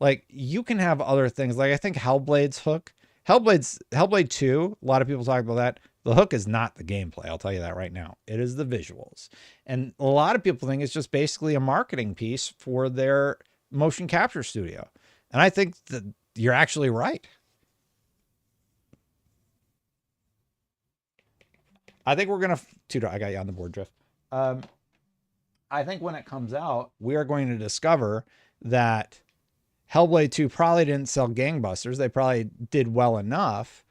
Like you can have other things. Like I think Hellblade's hook, Hellblade 2, a lot of people talk about that. The hook is not the gameplay. I'll tell you that right now. It is the visuals. And a lot of people think it's just basically a marketing piece for their motion capture studio. And I think that you're actually right. I think we're going to, Tudor, I got you on the board, Drift. I think when it comes out, we are going to discover that Hellblade 2 probably didn't sell gangbusters. They probably did well enough,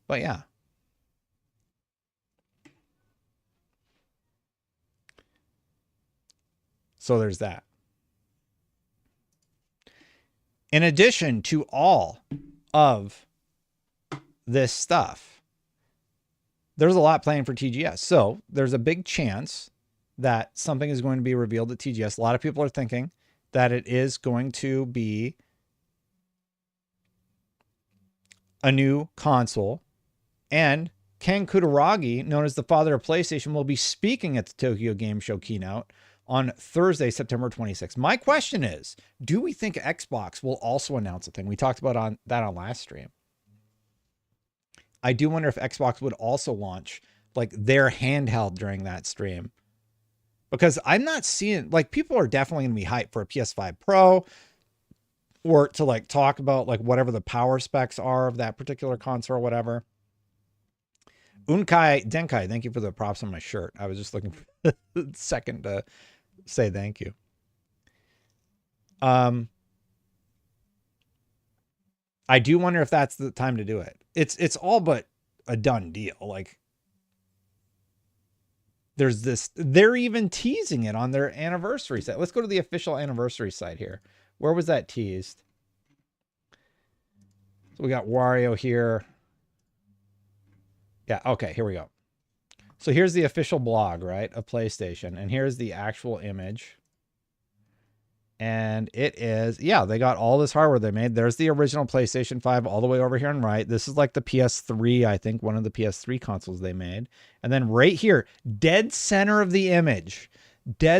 but yeah. So there's that. In addition to all of this stuff, there's a lot playing for TGS. So there's a big chance that something is going to be revealed at TGS. A lot of people are thinking that it is going to be a new console. And Ken Kutaragi, known as the father of PlayStation, will be speaking at the Tokyo Game Show keynote on Thursday, September 26th. My question is, do we think Xbox will also announce a thing? We talked about that on last stream. I do wonder if Xbox would also launch like their handheld during that stream. Because I'm not seeing, like, people are definitely going to be hyped for a PS5 Pro or to like talk about like whatever the power specs are of that particular console or whatever. Unkai Denkai, thank you for the props on my shirt. I was just looking for a second to say thank you. I do wonder if that's the time to do it. It's all but a done deal. Like, there's this, they're even teasing it on their anniversary site. Let's go to the official anniversary site here. Where was that teased? So we got Wario here. Yeah, okay, here we go. So here's the official blog, right, of PlayStation. And here's the actual image. And it is, yeah, they got all this hardware they made. There's the original PlayStation 5 all the way over here on right. This is like the PS3, I think, one of the PS3 consoles they made. And then right here, dead center of the image, they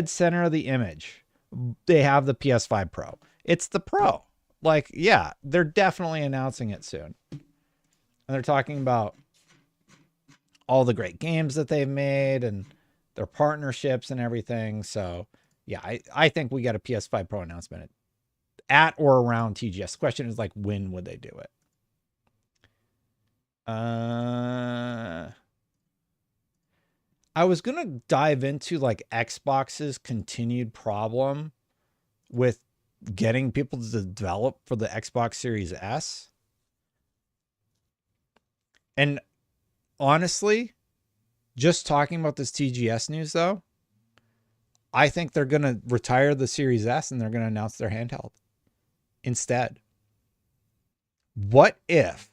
have the PS5 Pro. It's the Pro. Like, yeah, they're definitely announcing it soon. And they're talking about all the great games that they've made and their partnerships and everything. So yeah, I think we got a PS5 Pro announcement at or around TGS. The question is, like, when would they do it? I was going to dive into, like, Xbox's continued problem with getting people to develop for the Xbox Series S. And honestly, just talking about this TGS news, though, I think they're going to retire the Series S and they're going to announce their handheld instead. What if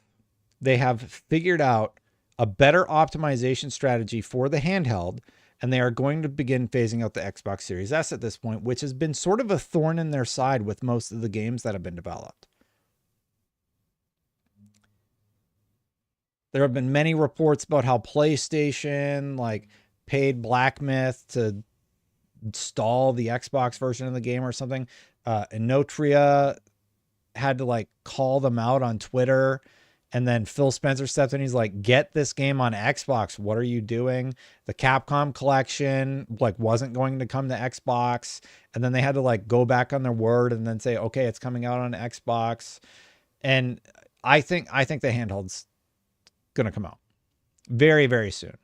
they have figured out a better optimization strategy for the handheld and they are going to begin phasing out the Xbox Series S at this point, which has been sort of a thorn in their side with most of the games that have been developed? There have been many reports about how PlayStation, like, paid Black Myth to install the Xbox version of the game or something. Inotria had to, like, call them out on Twitter, and then Phil Spencer stepped in. He's like, get this game on Xbox. What are you doing? The Capcom collection, like, wasn't going to come to Xbox. And then they had to, like, go back on their word and then say, okay, it's coming out on Xbox. And I think the handheld's going to come out very, very soon.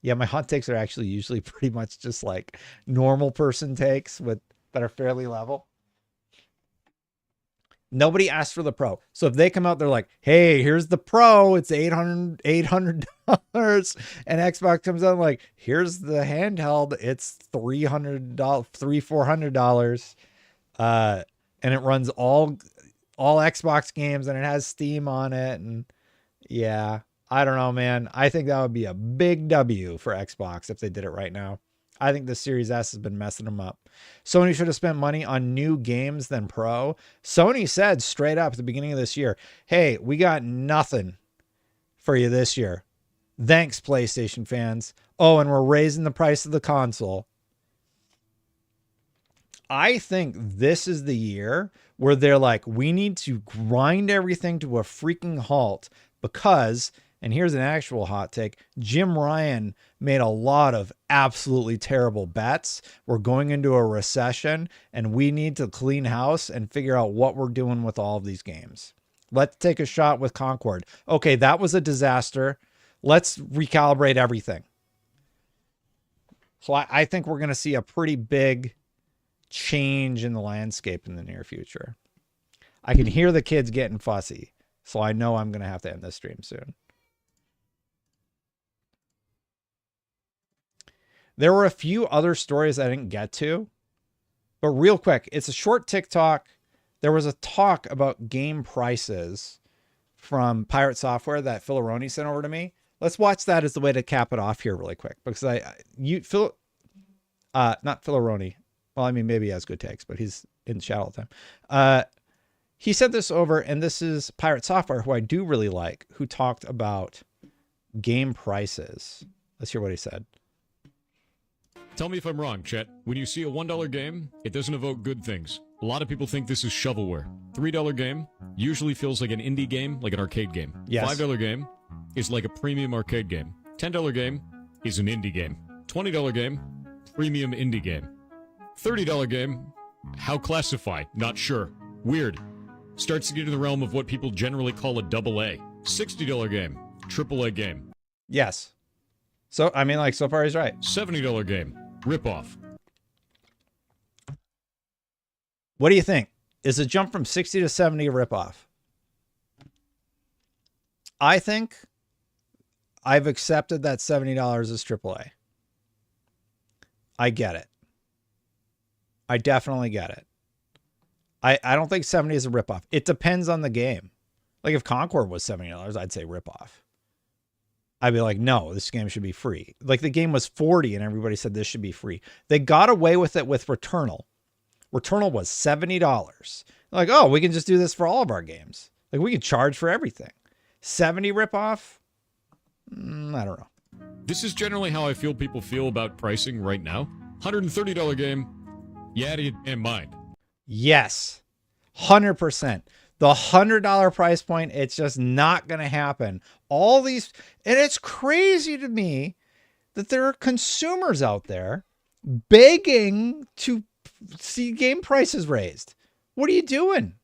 Yeah, my hot takes are actually usually pretty much just like normal person takes that are fairly level. Nobody asked for the Pro. So if they come out, they're like, hey, here's the Pro. It's $800. And Xbox comes out like, here's the handheld. It's $400. And it runs all Xbox games and it has Steam on it. And yeah, I don't know, man. I think that would be a big W for Xbox if they did it right now. I think the Series S has been messing them up. Sony should have spent money on new games than Pro. Sony said straight up at the beginning of this year, hey, we got nothing for you this year. Thanks, PlayStation fans. Oh, and we're raising the price of the console. I think this is the year where they're like, we need to grind everything to a freaking halt because, and here's an actual hot take, Jim Ryan made a lot of absolutely terrible bets. We're going into a recession and we need to clean house and figure out what we're doing with all of these games. Let's take a shot with Concord. Okay, that was a disaster. Let's recalibrate everything. So I think we're going to see a pretty big change in the landscape in the near future. I can hear the kids getting fussy, so I know I'm going to have to end this stream soon. There were a few other stories I didn't get to, but real quick, it's a short TikTok. There was a talk about game prices from Pirate Software that Phil Aroni sent over to me. Let's watch that as the way to cap it off here really quick, because not Phil Aroni. Well, I mean, maybe he has good takes, but he's in the chat all the time. He sent this over, and this is Pirate Software, who I do really like, who talked about game prices. Let's hear what he said. Tell me if I'm wrong, Chet. When you see a $1 game, it doesn't evoke good things. A lot of people think this is shovelware. $3 game usually feels like an indie game, like an arcade game. Yes. $5 game is like a premium arcade game. $10 game is an indie game. $20 game, premium indie game. $30 game, how classify? Not sure. Weird. Starts to get in the realm of what people generally call a AA. $60 game, AAA game. Yes. So, I mean, like, so far he's right. $70 game, ripoff. What do you think? Is a jump from 60 to 70 a ripoff? I think I've accepted that $70 as AAA. I get it. I definitely get it. I don't think 70 is a ripoff. It depends on the game. Like if Concord was $70, I'd say ripoff. I'd be like, no, this game should be free. Like the game was 40 and everybody said this should be free. They got away with it with Returnal. Returnal was $70. Like, oh, we can just do this for all of our games. Like we can charge for everything. 70 ripoff? I don't know. This is generally how I feel people feel about pricing right now. $130 game, you had it in mind. Yes, 100%. The $100 price point, it's just not going to happen. All these, and it's crazy to me that there are consumers out there begging to see game prices raised. What are you doing?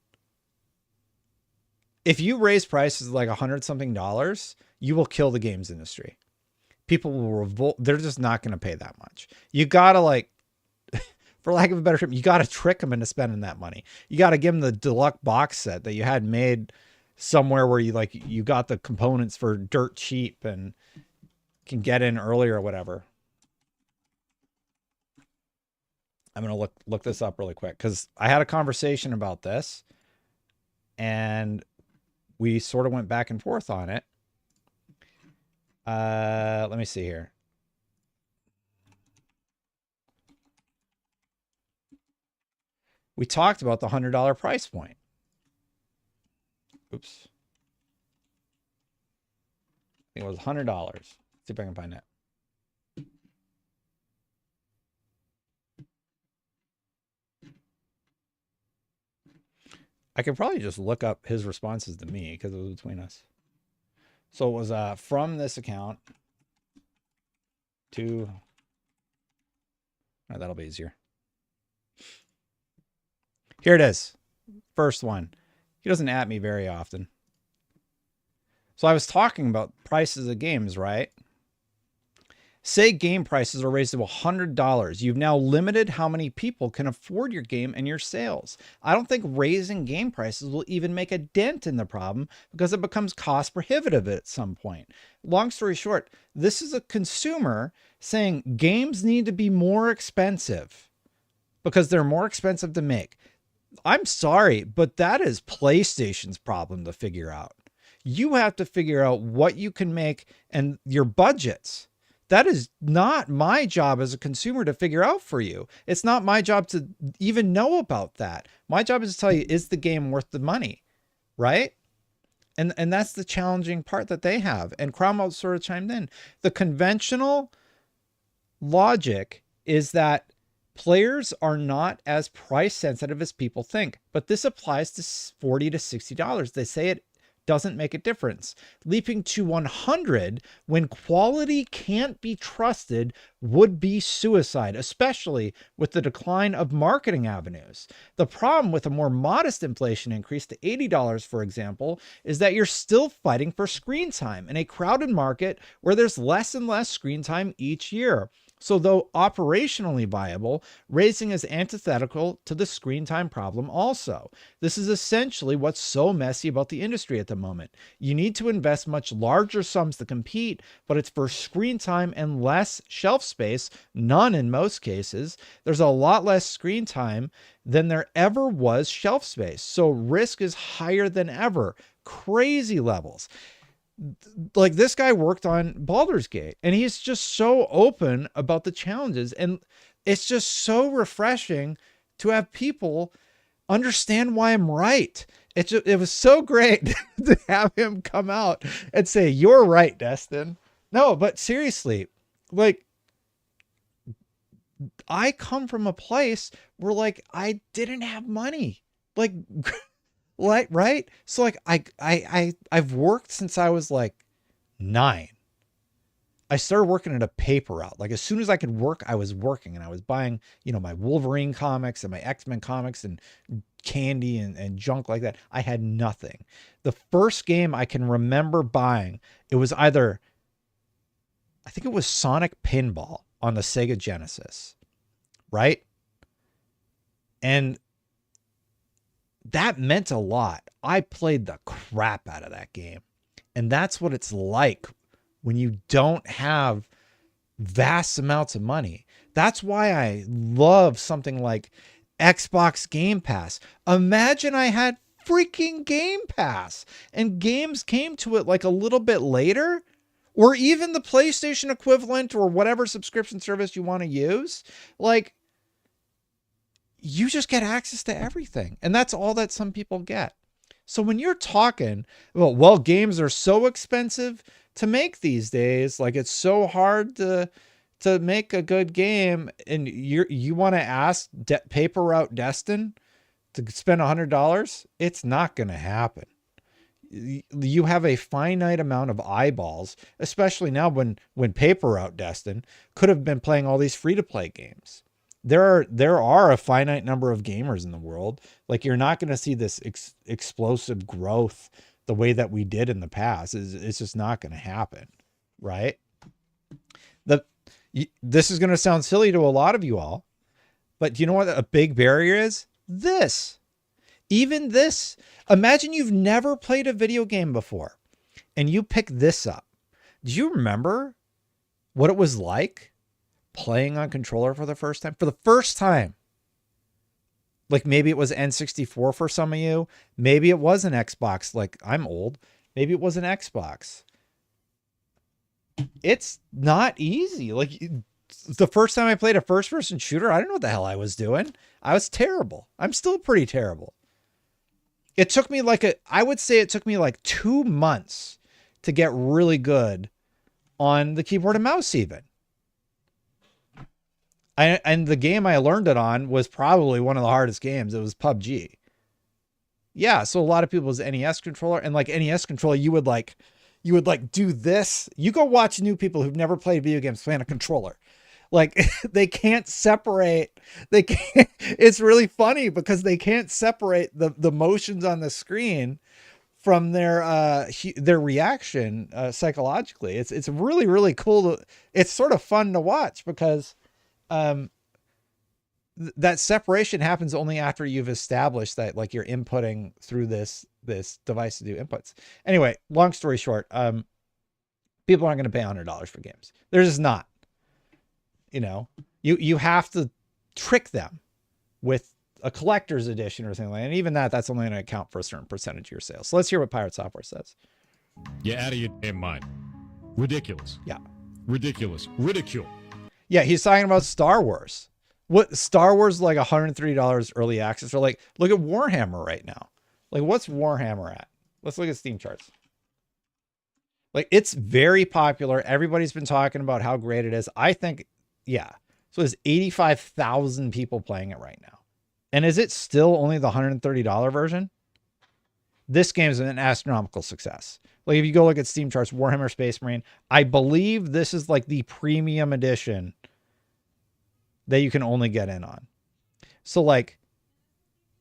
If you raise prices like $100-something, you will kill the games industry. People will revolt. They're just not going to pay that much. You got to like, for lack of a better term, you got to trick them into spending that money. You got to give them the deluxe box set that you had made somewhere where you got the components for dirt cheap and can get in earlier or whatever. I'm going to look this up really quick because I had a conversation about this and we sort of went back and forth on it. Let me see here. We talked about the $100 price point. Oops. I think it was $100. Let's see if I can find that. I could probably just look up his responses to me because it was between us. So it was from this account to... Oh, that'll be easier. Here it is. First one. He doesn't at me very often. So I was talking about prices of games, right? Say game prices are raised to $100. You've now limited how many people can afford your game and your sales. I don't think raising game prices will even make a dent in the problem because it becomes cost prohibitive at some point. Long story short, this is a consumer saying games need to be more expensive because they're more expensive to make. I'm sorry, but that is PlayStation's problem to figure out. You have to figure out what you can make and your budgets. That is not my job as a consumer to figure out for you. It's not my job to even know about that. My job is to tell you, is the game worth the money? Right? And that's the challenging part that they have. And Cromwell sort of chimed in. The conventional logic is that players are not as price sensitive as people think, but this applies to $40 to $60. They say it doesn't make a difference. Leaping to 100 when quality can't be trusted would be suicide, especially with the decline of marketing avenues. The problem with a more modest inflation increase to $80, for example, is that you're still fighting for screen time in a crowded market where there's less and less screen time each year. So though operationally viable, raising is antithetical to the screen time problem also. This is essentially what's so messy about the industry at the moment. You need to invest much larger sums to compete, but it's for screen time and less shelf space, none in most cases. There's a lot less screen time than there ever was shelf space. So risk is higher than ever. Crazy levels. Like this guy worked on Baldur's Gate and he's just so open about the challenges, and it's just so refreshing to have people understand why I'm right. It was so great to have him come out and say, you're right, Destin. No, but seriously, like I come from a place where like I didn't have money. Like right? So like I've worked since I was like 9. I started working at a paper route. Like as soon as I could work, I was working, and I was buying, my Wolverine comics and my X-Men comics and candy and junk like that. I had nothing. The first game I can remember buying, it was I think it was Sonic Pinball on the Sega Genesis, right? And that meant a lot. I played the crap out of that game. And that's what it's like when you don't have vast amounts of money. That's why I love something like Xbox Game Pass. Imagine I had freaking Game Pass and games came to it like a little bit later, or even the PlayStation equivalent or whatever subscription service you want to use. Like, you just get access to everything. And that's all that some people get. So when you're talking, well, games are so expensive to make these days, like it's so hard to make a good game, and you want to ask Paper Route Destin to spend $100, it's not going to happen. You have a finite amount of eyeballs, especially now when Paper Route Destin could have been playing all these free-to-play games. There are a finite number of gamers in the world. Like, you're not going to see this explosive growth the way that we did in the past. It's just not going to happen, right? This is going to sound silly to a lot of you all, but do you know what a big barrier is? Even this. Imagine you've never played a video game before and you pick this up. Do you remember what it was like playing on controller for the first time? For the first time. Like, maybe it was N64 for some of you. Maybe it was an Xbox. Like, I'm old. Maybe it was an Xbox. It's not easy. Like, the first time I played a first-person shooter, I don't know what the hell I was doing. I was terrible. I'm still pretty terrible. It took me I would say it took me like 2 months to get really good on the keyboard and mouse even. And the game I learned it on was probably one of the hardest games. It was PUBG. Yeah, so a lot of people's NES controller, and like NES controller, you would do this. You go watch new people who've never played video games playing a controller. Like, they can't separate. It's really funny because they can't separate the motions on the screen from their reaction psychologically. It's really, really cool. It's sort of fun to watch because that separation happens only after you've established that, like, you're inputting through this device to do inputs. Anyway, long story short, people aren't going to pay $100 for games. They're just not. You know, you have to trick them with a collector's edition or something like that. And even that's only going to account for a certain percentage of your sales. So let's hear what Pirate Software says. You're out of your damn mind. Ridiculous. Yeah. Ridiculous. Ridicule. Yeah, he's talking about Star Wars. What Star Wars, like $103 early access, or like, look at Warhammer right now. Like, what's Warhammer at? Let's look at Steam charts. Like, it's very popular. Everybody's been talking about how great it is. I think, yeah. So there's 85,000 people playing it right now. And is it still only the $130 version? This game is an astronomical success. Like, if you go look at Steam charts, Warhammer Space Marine, I believe this is like the premium edition that you can only get in on. So, like,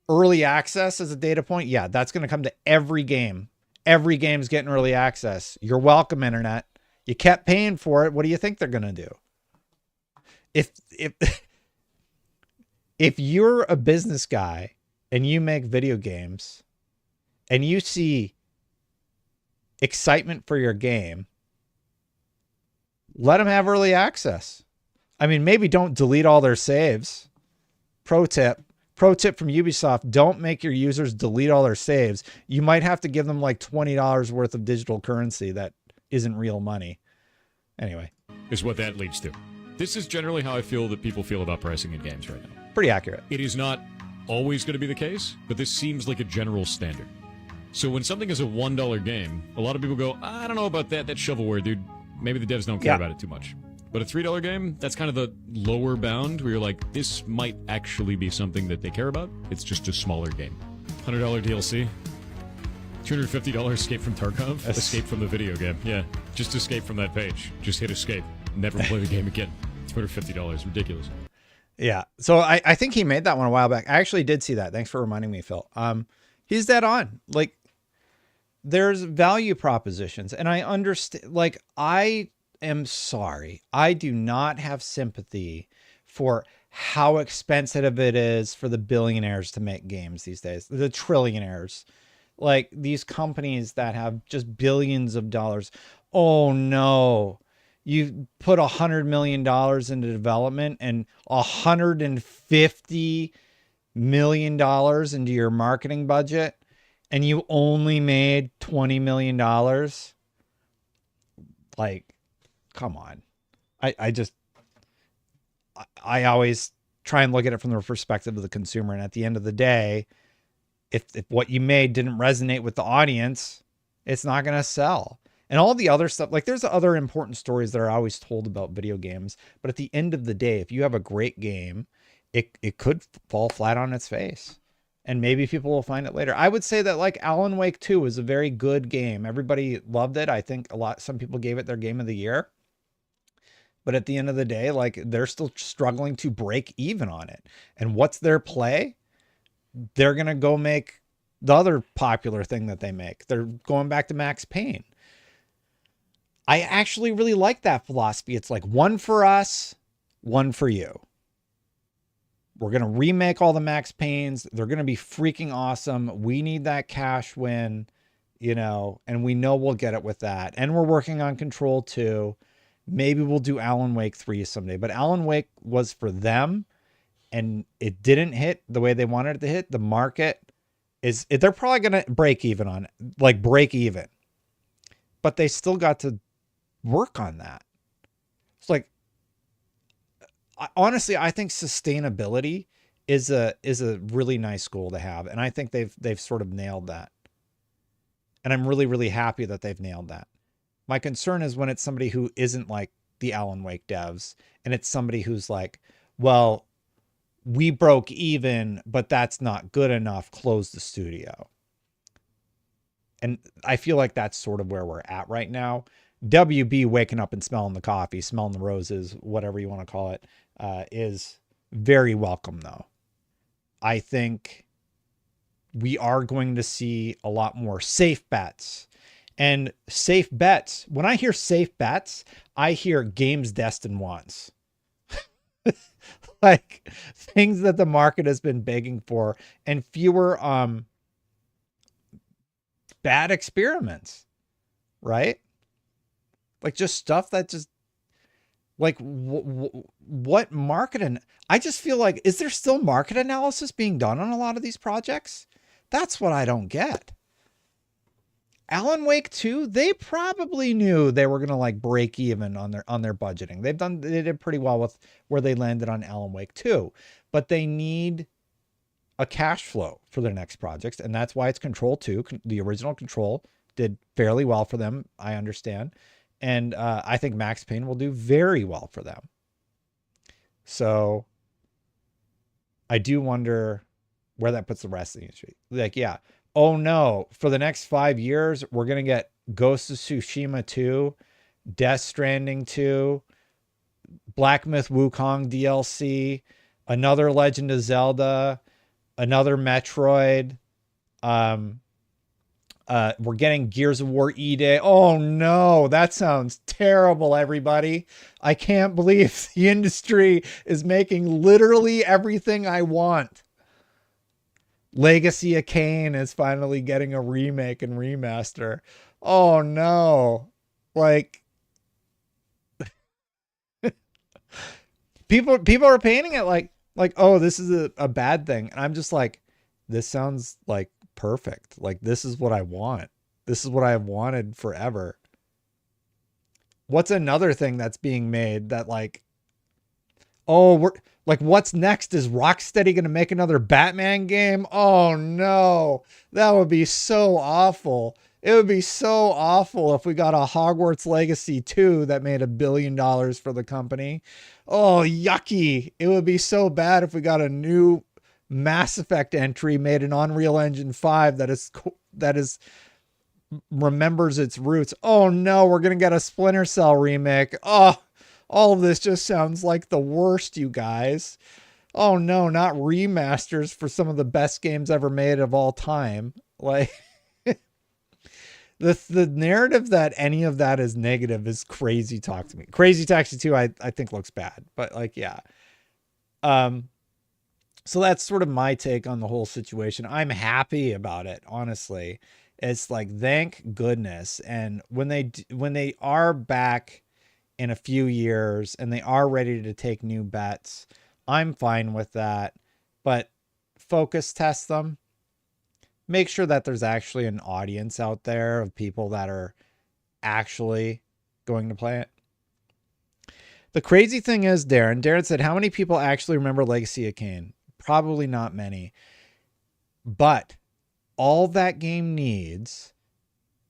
early access as a data point, yeah, that's going to come to every game. Every game's getting early access. You're welcome, internet. You kept paying for it. What do you think they're going to do? If you're a business guy and you make video games and you see excitement for your game, let them have early access. I mean, maybe don't delete all their saves. Pro tip from Ubisoft, don't make your users delete all their saves. You might have to give them like $20 worth of digital currency that isn't real money. Anyway. Is what that leads to. This is generally how I feel that people feel about pricing in games right now. Pretty accurate. It is not always going to be the case, but this seems like a general standard. So when something is a $1 game, a lot of people go, I don't know about that. That's shovelware, dude. Maybe the devs don't care about it too much. But a $3 game, that's kind of the lower bound where you're like, this might actually be something that they care about. It's just a smaller game. $100 DLC. $250 Escape from Tarkov. Yes. Escape from the video game. Yeah, just escape from that page. Just hit escape. Never play the game again. $250. Ridiculous. Yeah. So I think he made that one a while back. I actually did see that. Thanks for reminding me, Phil. He's dead on. Like, there's value propositions, and I understand. Like, I am sorry. I do not have sympathy for how expensive it is for the billionaires to make games these days, the trillionaires, like these companies that have just billions of dollars. Oh no, you put $100 million into development and $150 million into your marketing budget, and you only made $20 million. Like, come on. I always try and look at it from the perspective of the consumer. And at the end of the day, if what you made didn't resonate with the audience, it's not going to sell. And all the other stuff, like there's other important stories that are always told about video games. But at the end of the day, if you have a great game, it could fall flat on its face. And maybe people will find it later. I would say that like Alan Wake 2 is a very good game. Everybody loved it. I think some people gave it their game of the year. But at the end of the day, like they're still struggling to break even on it. And what's their play? They're going to go make the other popular thing that they make. They're going back to Max Payne. I actually really like that philosophy. It's like one for us, one for you. We're going to remake all the Max Paynes. They're going to be freaking awesome. We need that cash win, and we know we'll get it with that. And we're working on Control 2. Maybe we'll do Alan Wake 3 someday. But Alan Wake was for them, and it didn't hit the way they wanted it to hit. The market they're probably going to break even. But they still got to work on that. It's like, honestly, I think sustainability is a really nice goal to have. And I think they've sort of nailed that. And I'm really, really happy that they've nailed that. My concern is when it's somebody who isn't like the Alan Wake devs, and it's somebody who's like, well, we broke even, but that's not good enough. Close the studio. And I feel like that's sort of where we're at right now. WB waking up and smelling the coffee, smelling the roses, whatever you want to call it, is very welcome, though. I think we are going to see a lot more safe bets. And safe bets, when I hear safe bets, I hear games destined wants. Like things that the market has been begging for, and fewer bad experiments, right? Like just stuff that just like what market? I just feel like, is there still market analysis being done on a lot of these projects? That's what I don't get. Alan Wake 2, they probably knew they were going to like break even on their budgeting. They did pretty well with where they landed on Alan Wake 2, but they need a cash flow for their next projects. And that's why it's Control 2. The original Control did fairly well for them, I understand. And I think Max Payne will do very well for them. So I do wonder where that puts the rest of the industry. Like, yeah. Oh no, for the next 5 years, we're going to get Ghost of Tsushima 2, Death Stranding 2, Black Myth Wukong DLC, another Legend of Zelda, another Metroid. We're getting Gears of War E-Day. Oh no, that sounds terrible, everybody. I can't believe the industry is making literally everything I want. Legacy of Kain is finally getting a remake and remaster. Oh no. Like people are painting it like, oh, this is a bad thing. And I'm just like, this sounds like perfect. Like, this is what I want. This is what I have wanted forever. What's another thing that's being made that like, oh, we're like, what's next? Is Rocksteady going to make another Batman game? Oh no, that would be so awful. It would be so awful if we got a Hogwarts Legacy 2 that made $1 billion for the company. Oh, yucky. It would be so bad if we got a new Mass Effect entry made in Unreal Engine 5 that is remembers its roots. Oh no, we're going to get a Splinter Cell remake. Oh, all of this just sounds like the worst, you guys. Oh no, not remasters for some of the best games ever made of all time. Like the narrative that any of that is negative is crazy talk to me. Crazy Taxi 2 I think looks bad, but like, yeah. So that's sort of my take on the whole situation. I'm happy about it, honestly. It's like, thank goodness. And when they are back in a few years and they are ready to take new bets, I'm fine with that. But focus test them. Make sure that there's actually an audience out there of people that are actually going to play it. The crazy thing is, Darren said, how many people actually remember Legacy of Kain? Probably not many. But all that game needs,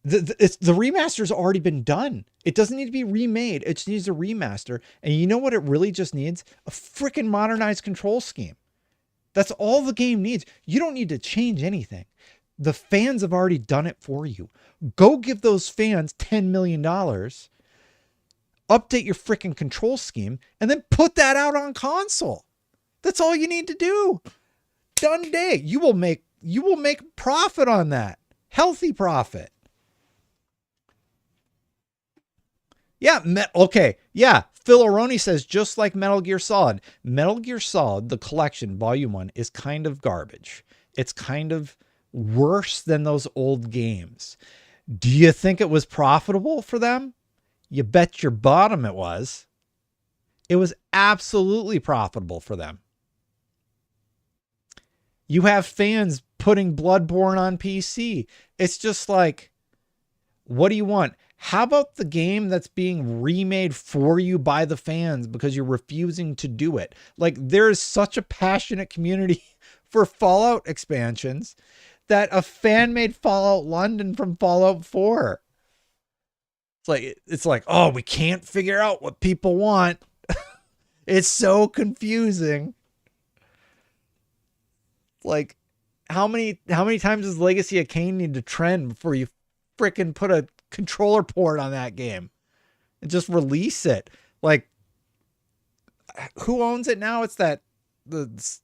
the remaster's already been done. It doesn't need to be remade. It just needs a remaster. And you know what it really just needs? A freaking modernized control scheme. That's all the game needs. You don't need to change anything. The fans have already done it for you. Go give those fans $10 million, update your freaking control scheme, and then put that out on console. That's all you need to do. Done day. You will make profit on that. Healthy profit. Yeah. Okay. Yeah. Phil Aroni says, just like Metal Gear Solid. Metal Gear Solid, the collection, Volume 1, is kind of garbage. It's kind of worse than those old games. Do you think it was profitable for them? You bet your bottom it was. It was absolutely profitable for them. You have fans putting Bloodborne on PC. It's just like, what do you want? How about the game that's being remade for you by the fans because you're refusing to do it? Like, there is such a passionate community for Fallout expansions that a fan made Fallout London from Fallout 4. It's like, oh, we can't figure out what people want. It's so confusing. Like, how many times does Legacy of Kain need to trend before you frickin' put a controller port on that game and just release it? Like, who owns it now? It's it's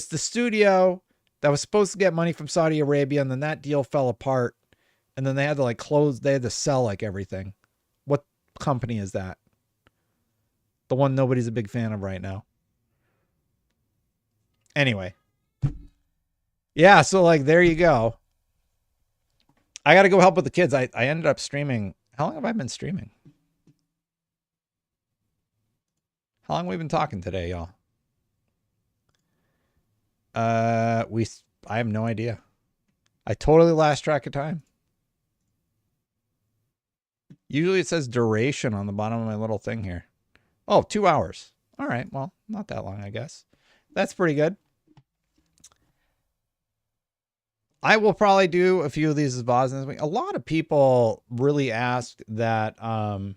the studio that was supposed to get money from Saudi Arabia, and then that deal fell apart, and then they had to they had to sell everything. What company is that? The one nobody's a big fan of right now. Anyway. Yeah, so there you go. I got to go help with the kids. I ended up streaming. How long have I been streaming? How long have we been talking today, y'all? I have no idea. I totally lost track of time. Usually it says duration on the bottom of my little thing here. Oh, 2 hours. All right. Well, not that long, I guess. That's pretty good. I will probably do a few of these as VODs this week. A lot of people really ask that, I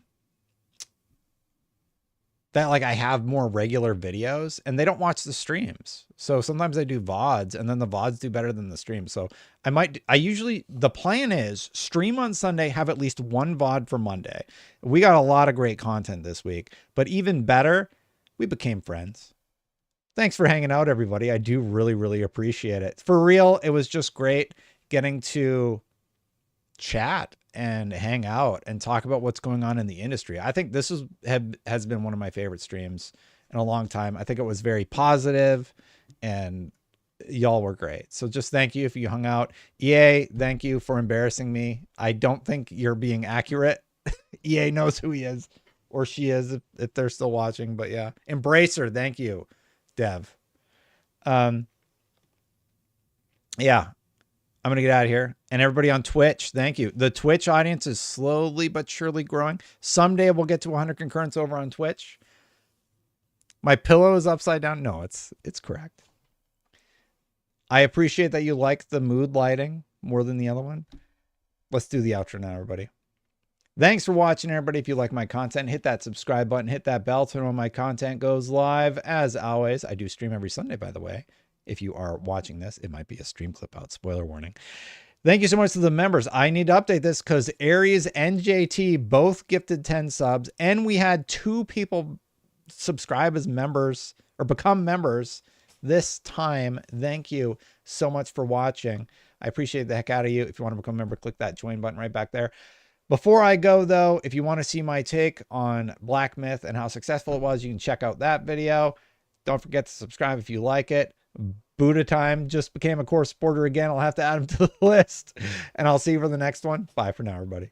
have more regular videos, and they don't watch the streams. So sometimes I do VODs, and then the VODs do better than the streams. So the plan is stream on Sunday, have at least one VOD for Monday. We got a lot of great content this week, but even better, we became friends. Thanks for hanging out, everybody. I do really, really appreciate it. For real, it was just great getting to chat and hang out and talk about what's going on in the industry. I think this has been one of my favorite streams in a long time. I think it was very positive, and y'all were great. So just thank you if you hung out. EA, thank you for embarrassing me. I don't think you're being accurate. EA knows who he is, or she is, if they're still watching. But yeah, Embracer, thank you. Dev. Yeah, I'm gonna get out of here. And everybody on Twitch, thank you. The Twitch audience is slowly but surely growing. Someday we'll get to 100 concurrents over on Twitch. My pillow is upside down. No, it's correct. I appreciate that you like the mood lighting more than the other one. Let's do the outro now, everybody. Thanks for watching, everybody. If you like my content, hit that subscribe button, hit that bell to know when my content goes live. As always, I do stream every Sunday, by the way. If you are watching this, it might be a stream clip out. Spoiler warning. Thank you so much to the members. I need to update this because Aries and JT both gifted 10 subs, and we had 2 people subscribe as members or become members this time. Thank you so much for watching. I appreciate the heck out of you. If you want to become a member, click that join button right back there. Before I go, though, if you want to see my take on Black Myth and how successful it was, you can check out that video. Don't forget to subscribe if you like it. Buddha Time just became a core supporter again. I'll have to add him to the list. And I'll see you for the next one. Bye for now, everybody.